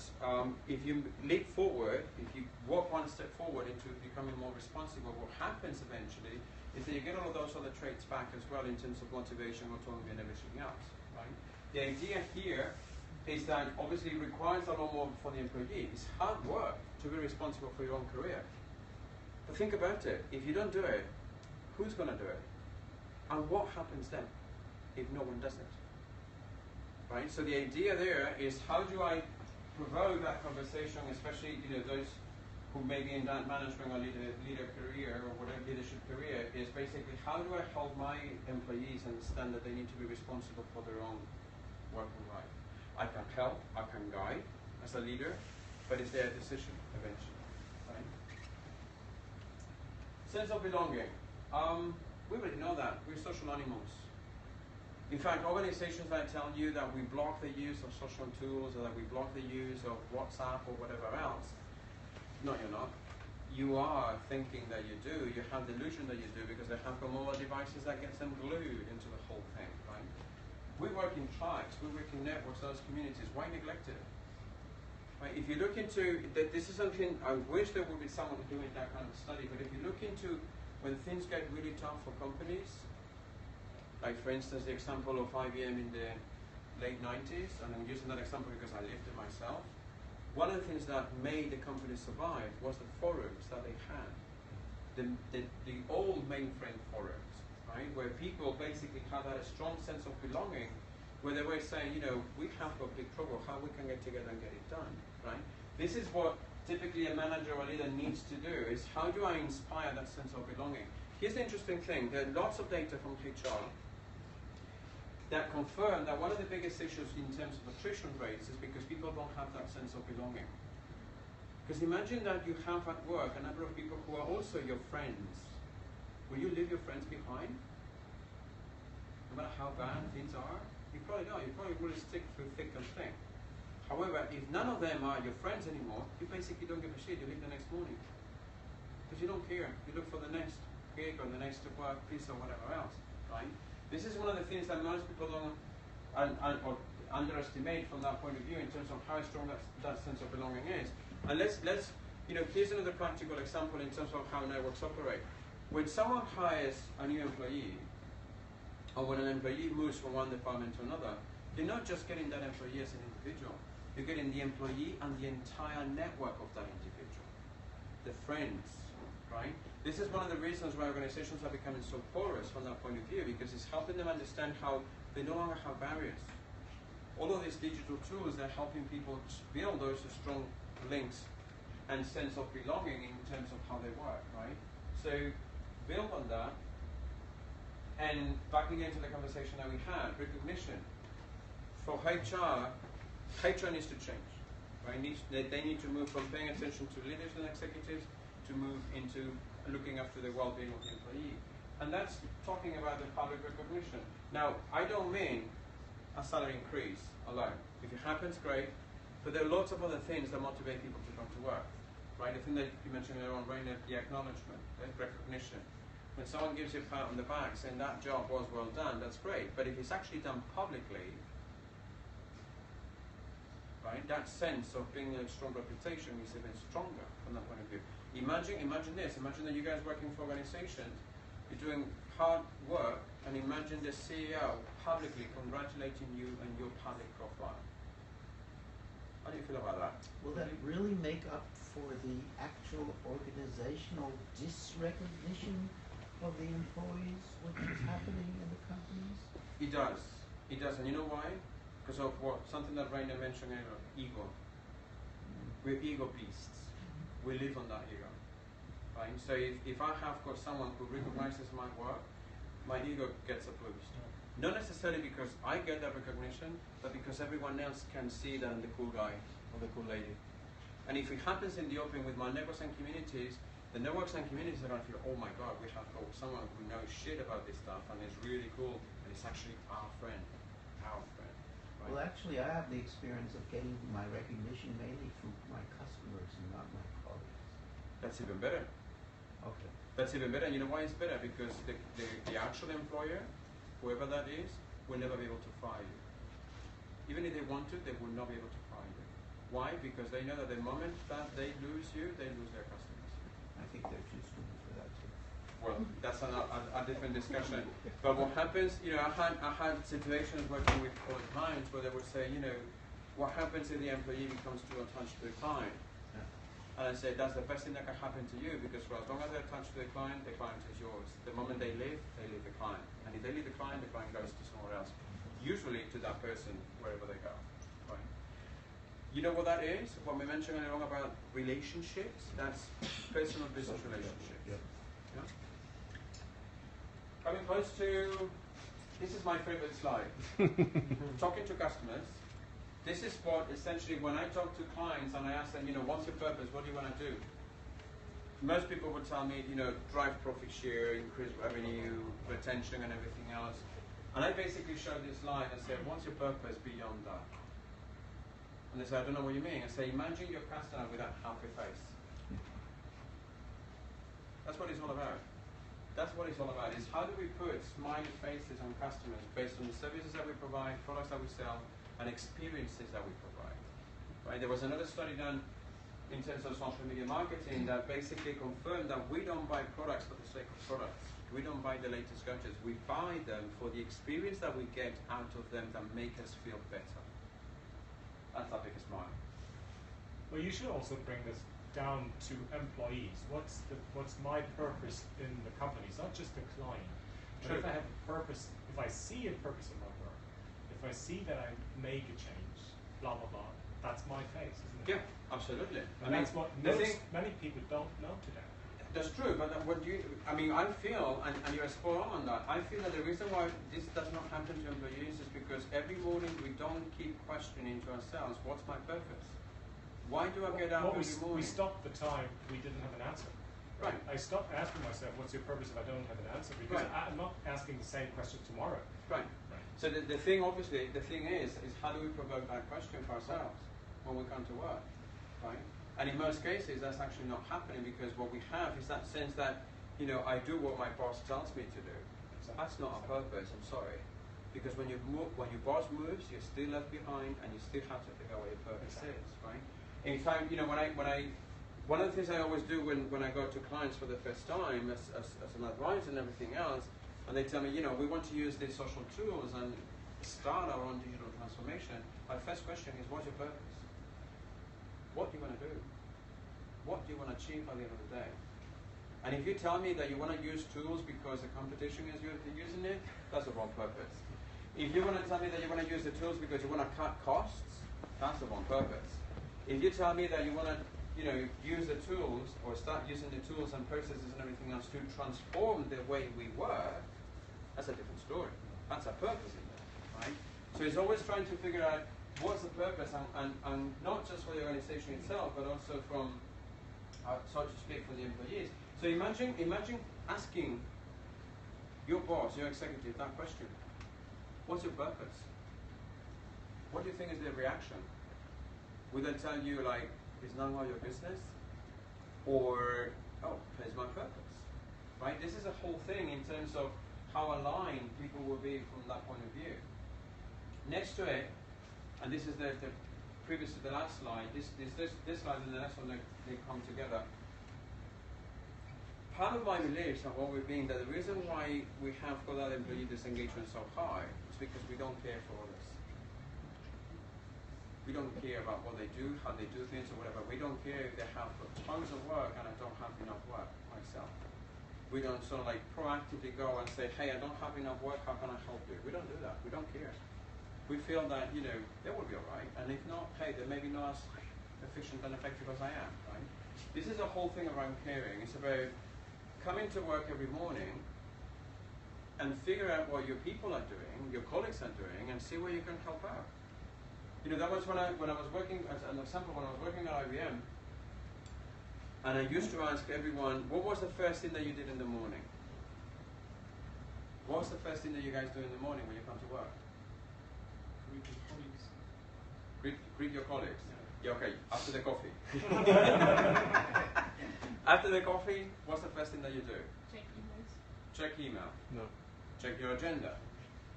[SPEAKER 3] if you leap forward, if you walk one step forward into becoming more responsible, what happens eventually is that you get all of those other traits back as well in terms of motivation, autonomy, and everything else, right? The idea here is that obviously it requires a lot more for the employee. It's hard work to be responsible for your own career. But think about it. If you don't do it, who's going to do it? And what happens then if no one does it? Right? So the idea there is, how do I provoke that conversation, especially those who may be in that management or leader career or whatever leadership career, is basically how do I help my employees understand that they need to be responsible for their own working life? I can help, I can guide as a leader, but it's their decision eventually. Right? Sense of belonging. We already know that. We're social animals. In fact, organizations that tell you that we block the use of social tools or that we block the use of WhatsApp or whatever else, no, you're not. You are thinking that you do. You have the illusion that you do because they have got mobile devices that gets them glued into the whole thing, right? We work in tribes, we work in networks, those communities. Why neglect it? Right? If you look into, this is something, I wish there would be someone doing that kind of study, but if you look into when things get really tough for companies, like for instance the example of IBM in the late 90s, and I'm using that example because I lived it myself, one of the things that made the company survive was the forums that they had. The old mainframe forums, right, where people basically had a strong sense of belonging, where they were saying, we have got big trouble, how we can get together and get it done, right? This is what typically a manager or leader needs to do, is how do I inspire that sense of belonging? Here's the interesting thing, there are lots of data from HR that confirm that one of the biggest issues in terms of attrition rates is because people don't have that sense of belonging. Because imagine that you have at work a number of people who are also your friends. Will you leave your friends behind? No matter how bad things are? You probably don't. You probably will stick through thick and thin. However, if none of them are your friends anymore, you basically don't give a shit. You leave the next morning. Because you don't care. You look for the next gig or the next work piece or whatever else, right? This is one of the things that most people don't or underestimate from that point of view in terms of how strong that sense of belonging is. And let's here's another practical example in terms of how networks operate. When someone hires a new employee, or when an employee moves from one department to another, you're not just getting that employee as an individual. You're getting the employee and the entire network of that individual. the friends, right? This is one of the reasons why organizations are becoming so porous from that point of view, because it's helping them understand how they no longer have barriers. All of these digital tools, they're helping people build those strong links and sense of belonging in terms of how they work, right? So build on that. And back again to the conversation that we had, recognition. For HR needs to change, right? They need to move from paying attention to leaders and executives to move into looking after the well-being of the employee. And that's talking about the public recognition. Now, I don't mean a salary increase alone. If it happens, great, but there are lots of other things that motivate people to come to work, right? The thing that you mentioned earlier on, Rainer, the acknowledgement, the recognition. When someone gives you a pat on the back saying that job was well done, that's great, but if it's actually done publicly, right, that sense of being a strong reputation is even stronger from that point of view. Imagine this, imagine that you guys working for organizations, you're doing hard work, and imagine the CEO publicly congratulating you and your public profile. How do you feel about that?
[SPEAKER 4] Will that really make up for the actual organizational disrecognition of the employees, which is happening in the companies?
[SPEAKER 3] It does. It does. And you know why? Because of something that Rainer mentioned earlier, ego. We're ego beasts. We live on that ego. Right? So if I have got someone who recognizes my work, my ego gets a boost. Not necessarily because I get that recognition, but because everyone else can see that I'm the cool guy or the cool lady. And if it happens in the open with my networks and communities, the networks and communities are going to feel, oh my God, we have got someone who knows shit about this stuff and is really cool, and it's actually our friend. Right?
[SPEAKER 4] Well, actually, I have the experience of getting my recognition mainly through my customers and not my colleagues.
[SPEAKER 3] That's even better.
[SPEAKER 4] Okay.
[SPEAKER 3] That's even better. And you know why it's better? Because the actual employer, whoever that is, will never be able to fire you. Even if they want to, they will not be able to fire you. Why? Because they know that the moment that they lose you, they lose their customers.
[SPEAKER 4] I think they're too stupid for that too.
[SPEAKER 3] Well, that's a different discussion. But what happens, I had situations working with clients where they would say, what happens if the employee becomes too attached to the client? Yeah. And I say, that's the best thing that can happen to you, because for as long as they're attached to the client is yours. The moment they leave the client. And if they leave the client goes to somewhere else. Usually to that person, wherever they go. Right? You know what that is? When we mentioned earlier on about relationships, that's personal business relationships.
[SPEAKER 4] Yeah.
[SPEAKER 3] Yeah? Coming close to, this is my favorite slide. Talking to customers. This is what essentially when I talk to clients and I ask them, what's your purpose? What do you want to do? Most people would tell me, drive profit share, increase revenue, retention and everything else. And I basically show this line and say, what's your purpose beyond that? And they say, I don't know what you mean. I say, imagine your customer with that happy face. That's what it's all about. That's what it's all about, is how do we put smiley faces on customers based on the services that we provide, products that we sell, and experiences that we provide. Right? There was another study done in terms of social media marketing that basically confirmed that we don't buy products for the sake of products. We don't buy the latest gadgets. We buy them for the experience that we get out of them that make us feel better. That's our biggest smile.
[SPEAKER 5] Well, you should also bring this down to employees. What's my purpose in the company? It's not just the client. But if I have a purpose, if I see a purpose in my work, if I see that I make a change, blah blah blah, that's my face, isn't it?
[SPEAKER 3] Yeah, absolutely.
[SPEAKER 5] And that's what many people don't know today.
[SPEAKER 3] That's true, but I feel, and you're spot on that, I feel that the reason why this does not happen to employees is because every morning we don't keep questioning to ourselves, what's my purpose? Why do I get up every morning?
[SPEAKER 5] We stopped the time we didn't have an answer.
[SPEAKER 3] Right.
[SPEAKER 5] I stopped asking myself, what's your purpose if I don't have an answer? Because I'm not asking the same question tomorrow.
[SPEAKER 3] Right. So the thing is how do we provoke that question for ourselves when we come to work, right? And in most cases, that's actually not happening because what we have is that sense that, I do what my boss tells me to do. That's not a purpose, I'm sorry. Because when your boss moves, you're still left behind and you still have to figure out what your purpose is, right? In fact, one of the things I always do when I go to clients for the first time as an advisor and everything else, and they tell me, we want to use these social tools and start our own digital transformation, my first question is, what's your purpose? What do you want to do? what do you want to achieve by the end of the day? And if you tell me that you want to use tools because the competition is using it, that's the wrong purpose. If you want to tell me that you want to use the tools because you want to cut costs, that's the wrong purpose. If you tell me that you want to, use the tools or start using the tools and processes and everything else to transform the way we work, that's a different story. That's a purpose in there, right? So it's always trying to figure out what's the purpose, and not just for the organization itself, but also from, so to speak, for the employees. So imagine asking your boss, your executive, that question. What's your purpose? What do you think is their reaction? Will they tell you, like, it's none of your business? Or, oh, here's my purpose. Right? This is a whole thing in terms of how aligned people will be from that point of view. Next to it, and this is the previous to the last slide, this slide and the next one, they come together. Part of my beliefs have always been that the reason why we have got that employee disengagement so high is because we don't care for others. We don't care about what they do, how they do things or whatever. We don't care if they have tons of work and I don't have enough work myself. We don't sort of like proactively go and say, hey, I don't have enough work, how can I help you? We don't do that. We don't care. We feel that, they will be all right. And if not, hey, they may be not as efficient and effective as I am, right? This is a whole thing around caring. It's about coming to work every morning and figure out what your people are doing, your colleagues are doing, and see where you can help out. That was when I was working, as an example, when I was working at IBM, and I used to ask everyone, what was the first thing that you did in the morning? What was the first thing that you guys do in the morning when you come to work?
[SPEAKER 5] Greet your colleagues.
[SPEAKER 3] Greet your colleagues? Yeah, okay, after the coffee. After the coffee, what's the first thing that you do?
[SPEAKER 7] Check emails.
[SPEAKER 3] Check email.
[SPEAKER 6] No.
[SPEAKER 3] Check your agenda.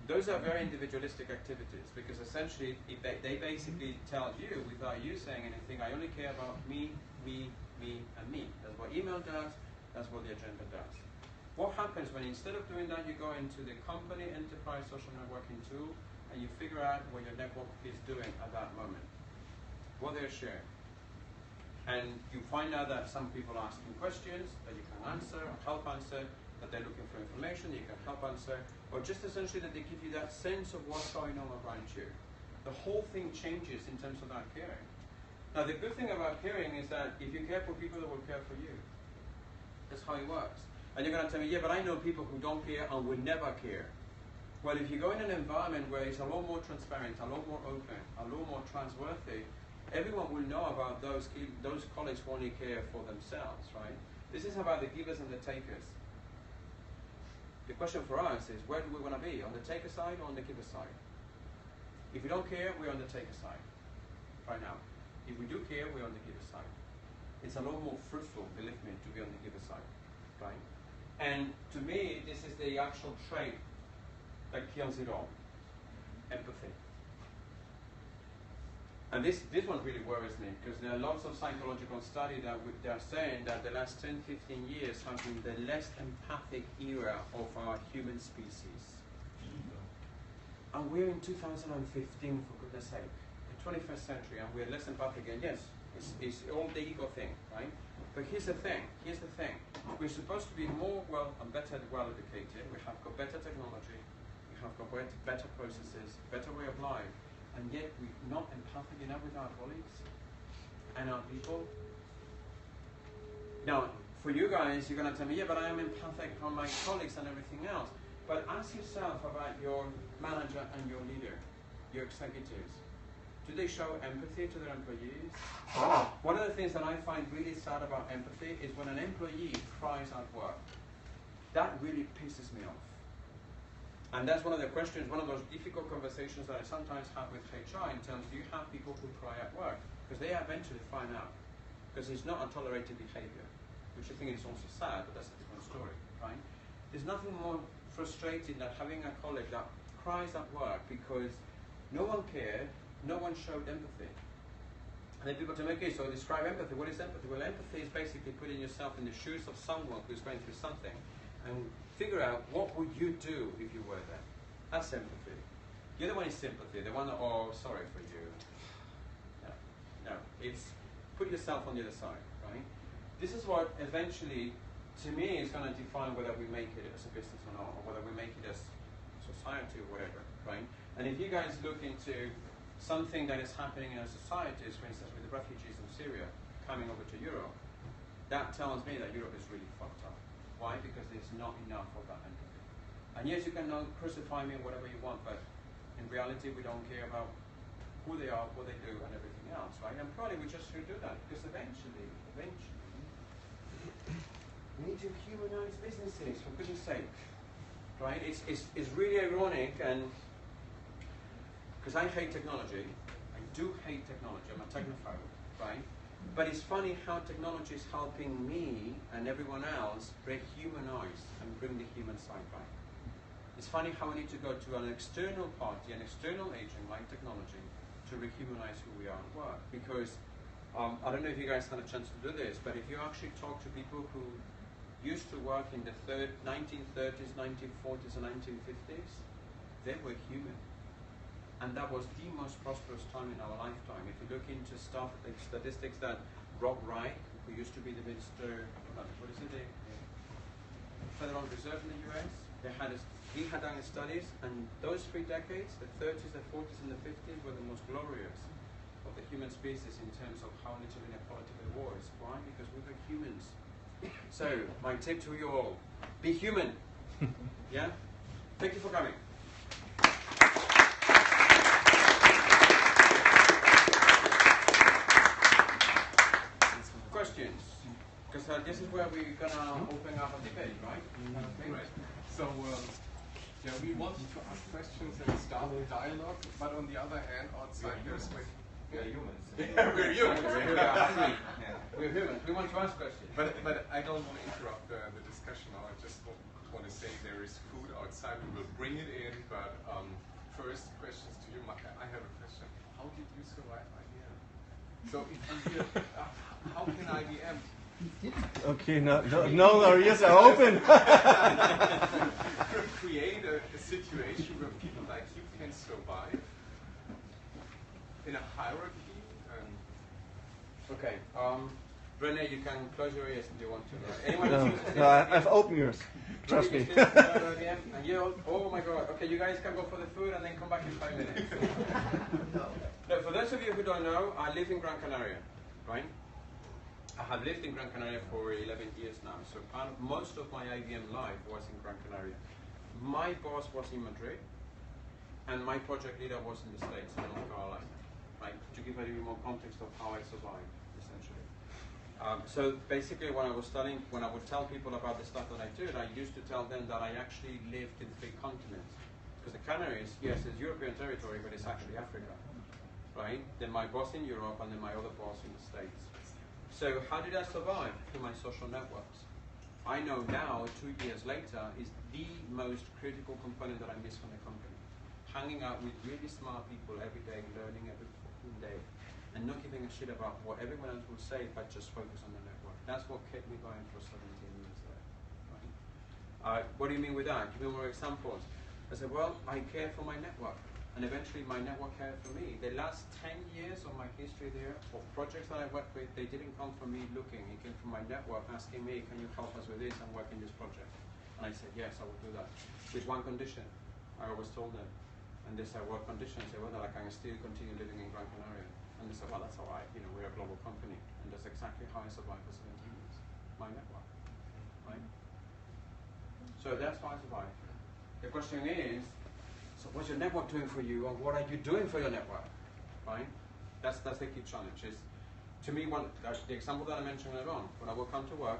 [SPEAKER 3] Those are very individualistic activities because essentially they basically tell you, without you saying anything, I only care about me, and me. That's what email does, that's what the agenda does. What happens when instead of doing that, you go into the company enterprise social networking tool and you figure out what your network is doing at that moment, what they're sharing. And you find out that some people are asking questions that you can answer or help answer, that they're looking for information that you can help answer, or just essentially that they give you that sense of what's going on around you. The whole thing changes in terms of that caring. Now the good thing about caring is that if you care for people, that will care for you. That's how it works. And you're going to tell me, yeah, but I know people who don't care and will never care. Well, if you go in an environment where it's a lot more transparent, a lot more open, a lot more trustworthy, everyone will know about those colleagues who only care for themselves, right? This is about the givers and the takers. The question for us is, where do we want to be? On the taker side or on the giver side? If we don't care, we're on the taker side right now. If we do care, we're on the giver side. It's a lot more fruitful, believe me, to be on the giver side, right? And to me, this is the actual trait that kills it all, empathy. And this one really worries me because there are lots of psychological studies that are saying that the last 10, 15 years have been the less empathic era of our human species. And we're in 2015, for goodness sake, the 21st century, and we're less empathic. And yes, it's all the ego thing, right? But here's the thing. We're supposed to be more well educated. We have got better technology. We have got better processes, better way of life. And yet we're not empathic enough with our colleagues and our people. Now, for you guys, you're going to tell me, yeah, but I am empathic on my colleagues and everything else. But ask yourself about your manager and your leader, your executives. Do they show empathy to their employees? One of the things that I find really sad about empathy is when an employee cries at work. That really pisses me off. And that's one of the questions, one of those difficult conversations that I sometimes have with HR in terms of, do you have people who cry at work? Because they eventually find out. Because it's not a tolerated behavior, which I think is also sad, but that's a different story, right? There's nothing more frustrating than having a colleague that cries at work because no one cared, no one showed empathy. And then people tell me, okay, so describe empathy. What is empathy? Well, empathy is basically putting yourself in the shoes of someone who's going through something and figure out what would you do if you were there. That's empathy. The other one is sympathy. The one that, oh, sorry for you. No, it's put yourself on the other side, right? this is what eventually, to me, is going to define whether we make it as a business or not, or whether we make it as society or whatever, right? And if you guys look into something that is happening in our societies, for instance, with the refugees in Syria coming over to Europe, that tells me that Europe is really fucked up. Why? Because there's not enough of that empathy. And yes, you can crucify me whatever you want, but in reality, we don't care about who they are, what they do, and everything else, right? And probably we just should do that, because eventually, we need to humanize businesses, for goodness sake, right? It's really ironic, and because I hate technology, I do hate technology, I'm a technophobe, right? But it's funny how technology is helping me and everyone else rehumanize and bring the human side back. It's funny how we need to go to an external party, an external agent like technology, to rehumanize who we are at work. Because I don't know if you guys had a chance to do this, but if you actually talk to people who used to work in the 1930s, 1940s, and 1950s, they were human. And that was the most prosperous time in our lifetime. If you look into stuff, like statistics that Rob Reich, who used to be the minister, what is it, the Federal Reserve in the US, he had done studies, and those 3 decades, the 30s, the 40s, and the 50s, were the most glorious of the human species in terms of how little inequality there was. Why? Because we were humans. So, my tip to you all, be human. Yeah? Thank you for coming. Questions? Because this is where we're going to open up a debate, right?
[SPEAKER 1] Right. So, yeah, we wanted to ask questions and start a dialogue, but on the other hand, outside here,
[SPEAKER 2] We are humans.
[SPEAKER 1] Yeah, we're humans.
[SPEAKER 3] We're humans. We want to ask questions.
[SPEAKER 1] But I don't want to interrupt the discussion now. I just want to say there is food outside. We will bring it in. But first, questions to you. I have a question. How did you survive IBM? So, how can IBM?
[SPEAKER 6] Okay, no, our ears are open.
[SPEAKER 1] Create a situation where people like you can survive in a hierarchy.
[SPEAKER 3] Okay. Rene, you can close your ears if you want to. Anyone
[SPEAKER 6] No, I have open ears. Trust me.
[SPEAKER 3] And you, oh my God. Okay, you guys can go for the food and then come back in 5 minutes. No, for those of you who don't know, I live in Gran Canaria, right? I have lived in Gran Canaria for 11 years now, so most of my IBM life was in Gran Canaria. My boss was in Madrid, and my project leader was in the States, in North Carolina, right? To give a little more context of how I survived, essentially. So basically, when I would tell people about the stuff that I did, I used to tell them that I actually lived in 3 continents. Because the Canaries, yes, it's European territory, but it's actually Africa, right? Then my boss in Europe, and then my other boss in the States. So how did I survive? Through my social networks. I know now, 2 years later, is the most critical component that I miss from the company. Hanging out with really smart people every day, learning every fucking day, and not giving a shit about what everyone else will say, but just focus on the network. That's what kept me going for 17 years there. Right? What do you mean with that? Give me more examples. I said, well, I care for my network. And eventually my network cared for me. The last 10 years of my history there, of projects that I worked with, they didn't come from me looking. It came from my network asking me, can you help us with this and work in this project? And I said, yes, I will do that. With one condition. I always told them. And they said, what condition? I said, well, that I can still continue living in Gran Canaria. And they said, well, that's all right. You know, we're a global company. And that's exactly how I survived for 17 years. My network. Right? So that's how I survived. The question is, so what's your network doing for you, or what are you doing for your network, right? That's the key challenge. Is, to me, the example that I mentioned earlier on, when I would come to work,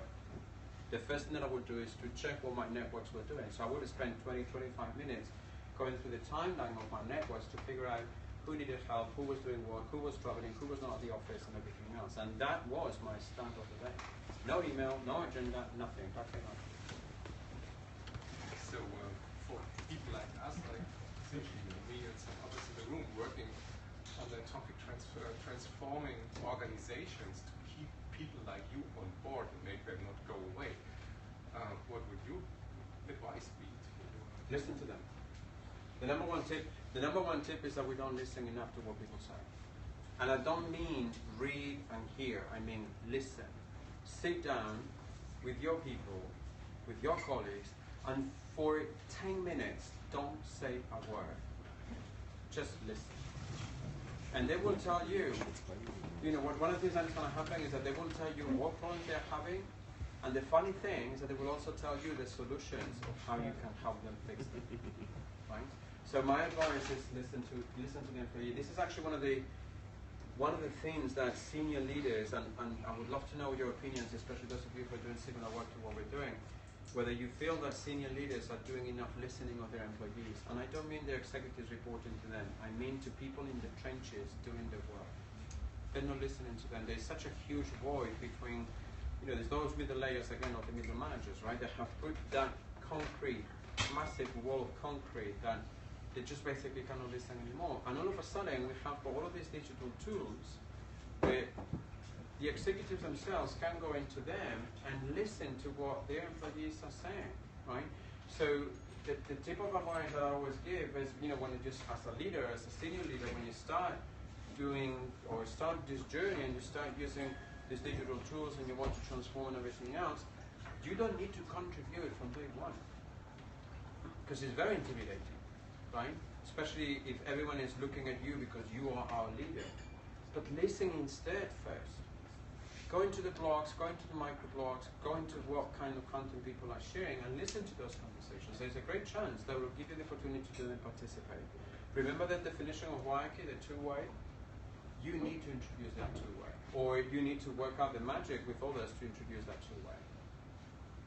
[SPEAKER 3] the first thing that I would do is to check what my networks were doing. So I would spend 20, 25 minutes going through the timeline of my networks to figure out who needed help, who was doing what, who was traveling, who was not at the office, and everything else. And that was my start of the day. No email, no agenda, nothing.
[SPEAKER 1] So for people like us, like me and some others in the room, working on the topic transforming organizations to keep people like you on board and make them not go away, what would you advise be to
[SPEAKER 3] listen to them? The number one tip is that we don't listen enough to what people say. And I don't mean read and hear, I mean listen. sit down with your people, with your colleagues, and for 10 minutes, don't say a word. Just listen. And they will tell you, one of the things that's going to happen is that they will tell you what problems they're having, and the funny thing is that they will also tell you the solutions of how you can help them fix them. Right? So my advice is listen to the employee. This is actually one of the things that senior leaders, and I would love to know your opinions, especially those of you who are doing similar work to what we're doing, whether you feel that senior leaders are doing enough listening of their employees. And I don't mean their executives reporting to them. I mean to people in the trenches doing the work. They're not listening to them. There's such a huge void between, there's those middle layers, again, of the middle managers, right? They have put that concrete, massive wall of concrete that they just basically cannot listen anymore. And all of a sudden, we have all of these digital tools where the executives themselves can go into them and listen to what their employees are saying, right? So the tip of advice that I always give is, when you just, as a leader, as a senior leader, when you start start this journey and you start using these digital tools and you want to transform and everything else, you don't need to contribute from day one. Because it's very intimidating, right? Especially if everyone is looking at you because you are our leader. But listen instead first. Go into the blogs, go into the microblogs, go into what kind of content people are sharing and listen to those conversations. There's a great chance they will give you the opportunity to then participate. Remember the definition of hierarchy, the two-way? You need to introduce that two-way. Or you need to work out the magic with others to introduce that two-way.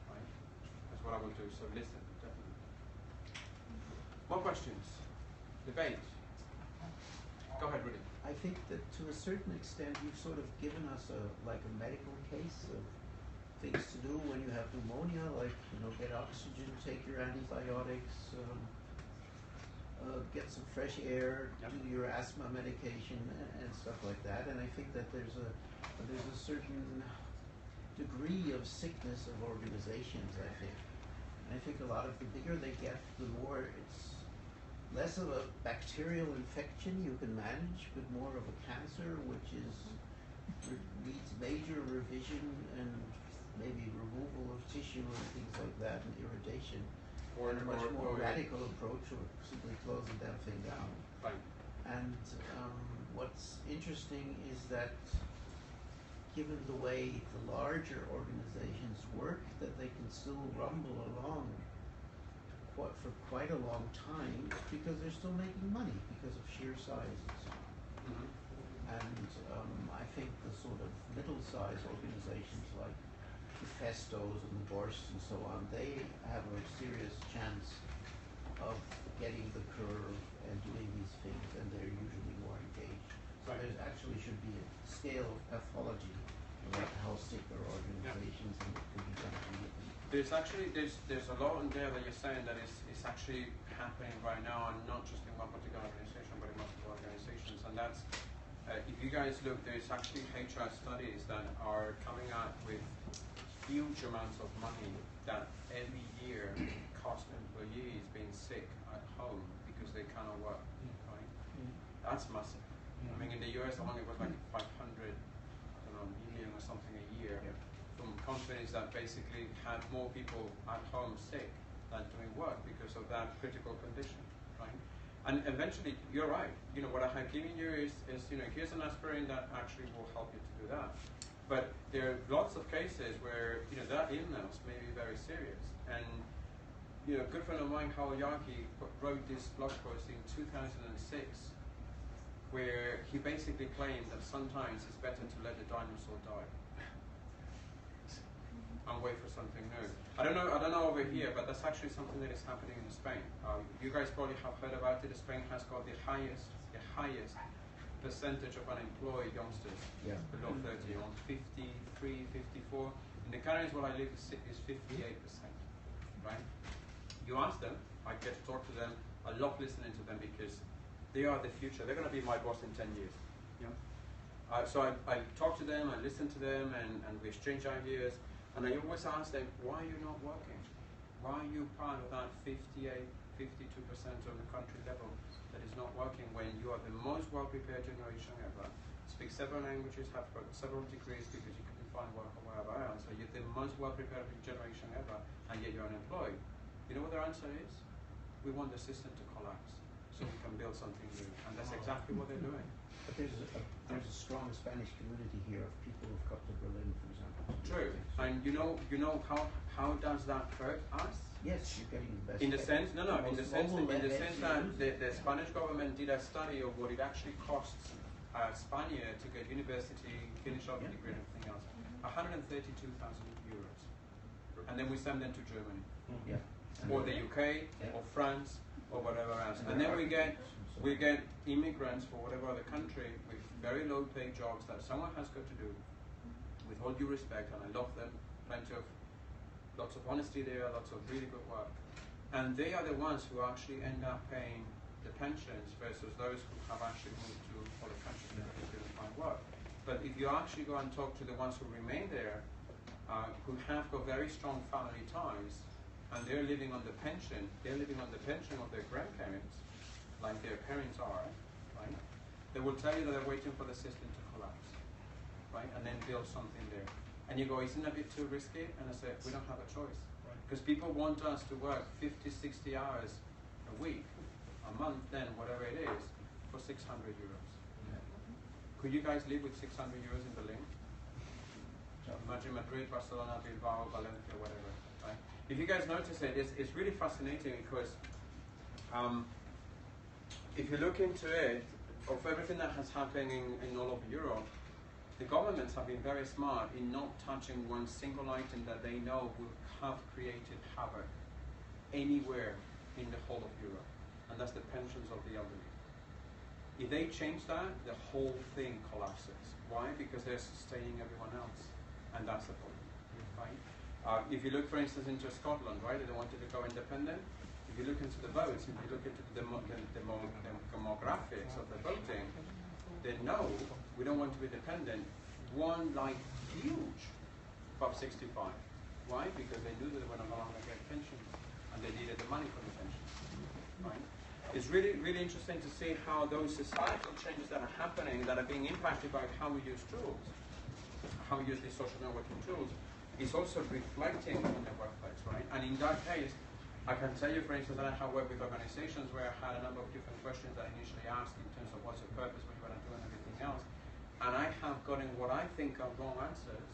[SPEAKER 3] Right? That's what I will do, so listen, definitely. More questions? Debate? Go ahead, Rudy.
[SPEAKER 4] I think that to a certain extent you've sort of given us a medical case of things to do when you have pneumonia, like get oxygen, take your antibiotics, get some fresh air, do your asthma medication and stuff like that. And I think that there's a certain degree of sickness of organizations, I think. And I think a lot of the bigger they get, the more it's less of a bacterial infection you can manage, but more of a cancer, which needs major revision and maybe removal of tissue and things like that, and irrigation. Or a much more radical approach, or simply close the damn thing down.
[SPEAKER 3] Right.
[SPEAKER 4] And what's interesting is that, given the way the larger organizations work, that they can still rumble along for quite a long time because they're still making money because of sheer size and so on. Mm-hmm. And I think the sort of middle-sized organizations like the Festos and the Borsts and so on, they have a serious chance of getting the curve and doing these things, and they're usually more engaged. So there actually should be a scale of pathology about how sick our organizations and what can be done to them.
[SPEAKER 3] There's a lot in there that you're saying that is actually happening right now, and not just in one particular organization, but in multiple organizations. And that's, if you guys look, there's actually HR studies that are coming out with huge amounts of money that every year cost employees being sick at home because they cannot work, right? That's massive. I mean, in the US alone, it was like 500 million or something a year. From companies that basically had more people at home sick than doing work because of that critical condition, right? And eventually, you're right. What I have given you is here's an aspirin that actually will help you to do that. But there are lots of cases where that illness may be very serious. And a good friend of mine, Howard Yaki, wrote this blog post in 2006, where he basically claimed that sometimes it's better to let the dinosaur die and wait for something new. I don't know over here, but that's actually something that is happening in Spain. You guys probably have heard about it. Spain has got the highest percentage of unemployed youngsters below 30, on 53, 54. In the Canaries where I live is 58%, right? You ask them, I get to talk to them, I love listening to them because they are the future. They're going to be my boss in 10 years. Yeah. So I talk to them, I listen to them, and we exchange ideas. And I always ask them, why are you not working? Why are you part of that 58, 52% of the country level that is not working when you are the most well-prepared generation ever, speak several languages, have got several degrees because you can find work or whatever else, so you're the most well-prepared generation ever, and yet you're unemployed. You know what their answer is? We want the system to collapse so we can build something new, and that's exactly what they're doing.
[SPEAKER 4] But there's a strong Spanish community here of people who've come to Berlin, for example.
[SPEAKER 3] True, and you know how does that hurt us?
[SPEAKER 4] Yes, you're getting the best.
[SPEAKER 3] In the sense, in the sense that
[SPEAKER 4] the
[SPEAKER 3] the Spanish government did a study of what it actually costs Spaniard to get university, finish off a degree and everything else, 132,000 euros, and then we send them to Germany, or the UK, or France, or whatever else, and then we get immigrants for whatever other country with very low paid jobs that someone has got to do. With all due respect, and I love them, lots of honesty there, lots of really good work. And they are the ones who actually end up paying the pensions versus those who have actually moved to other countries and didn't find work. But if you actually go and talk to the ones who remain there, who have got very strong family ties, and they're living on the pension, of their grandparents, like their parents are, right? They will tell you that they're waiting for the system to collapse, right? And then build something there. And you go, isn't it a bit too risky? And I say, we don't have a choice. Because people want us to work 50, 60 hours a week, a month, then whatever it is, for 600 euros. Could you guys live with 600 euros in Berlin? Imagine Madrid, Barcelona, Bilbao, Valencia, whatever, right? If you guys notice it, it's really fascinating because if you look into it, of everything that has happened in all of Europe, the governments have been very smart in not touching one single item that they know will have created havoc anywhere in the whole of Europe, and that's the pensions of the elderly. If they change that, the whole thing collapses. Why? Because they're sustaining everyone else, and that's the problem, right? If you look, for instance, into Scotland, right, they wanted to go independent. If you look into the votes, if you look into the demographics of the voting, they know we don't want to be dependent. One like huge above 65. Why? Because they knew that they were no longer get pensions, and they needed the money for the pensions. Right? It's really, really interesting to see how those societal changes that are happening, that are being impacted by how we use tools, how we use these social networking tools, is also reflecting in the workplace, right? And in that case, I can tell you, for instance, that I have worked with organizations where I had a number of different questions that I initially asked in terms of what's your purpose, what you want to do, and everything else. And I have gotten what I think are wrong answers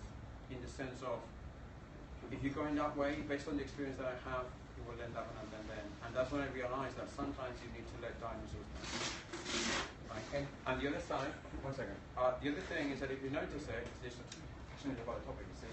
[SPEAKER 3] in the sense of, if you're going that way, based on the experience that I have, you will end up and then. And that's when I realized that sometimes you need to let dinosaurs down. Right? And the other side, one second. The other thing is that if you notice it, this is actually about the topic, you see.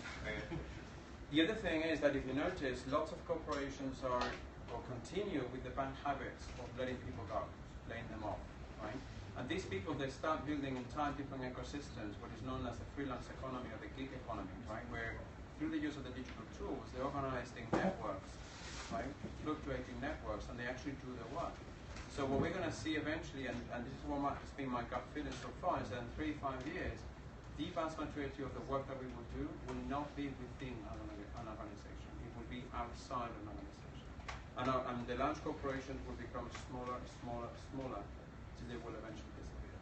[SPEAKER 3] The other thing is that if you notice, lots of corporations are or continue with the bad habits of letting people go, laying them off, right? And these people, they start building entire different ecosystems, what is known as the freelance economy or the gig economy, right? Where through the use of the digital tools, they organize in networks, right? Fluctuating networks, and they actually do their work. So what we're going to see eventually, and this is what has been my gut feeling so far, is that in 3-5 years, the vast majority of the work that we will do will not be within an organization. It will be outside an organization. And the large corporations will become smaller, till they will eventually disappear.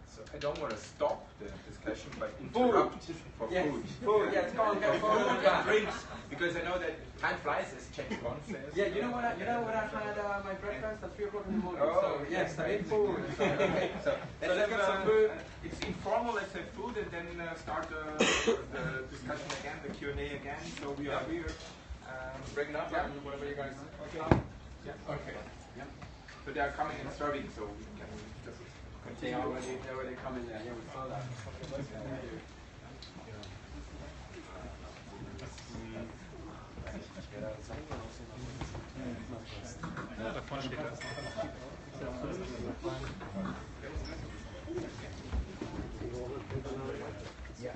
[SPEAKER 2] So I don't want to stop the discussion, but interrupt for food.
[SPEAKER 3] Food, yes, come on, go
[SPEAKER 2] Food
[SPEAKER 3] forward.
[SPEAKER 2] and drinks, because I know that time flies, as James Bond says.
[SPEAKER 3] Yeah, you know what I had my breakfast at 3 o'clock in the morning.
[SPEAKER 2] Oh,
[SPEAKER 3] so yes, I ate food.
[SPEAKER 2] So let's get some food. It's informal, let's have food, and then start the discussion again, the Q&A again. So we are here.
[SPEAKER 3] Break it up,
[SPEAKER 2] yeah.
[SPEAKER 3] whatever you guys.
[SPEAKER 2] Okay. Yeah. Okay.
[SPEAKER 3] Yeah.
[SPEAKER 2] So they are coming and serving, so we can just
[SPEAKER 3] They
[SPEAKER 2] continue.
[SPEAKER 3] already come in there. Yeah, we saw that. Thank you.
[SPEAKER 6] Ja, da vorne steht das.
[SPEAKER 4] Yeah.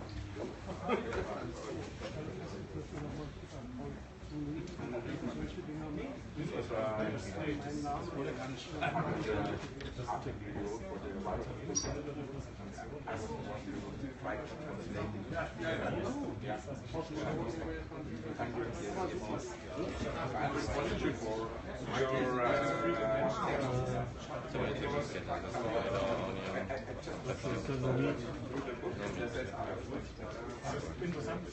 [SPEAKER 2] Your
[SPEAKER 5] Interessant.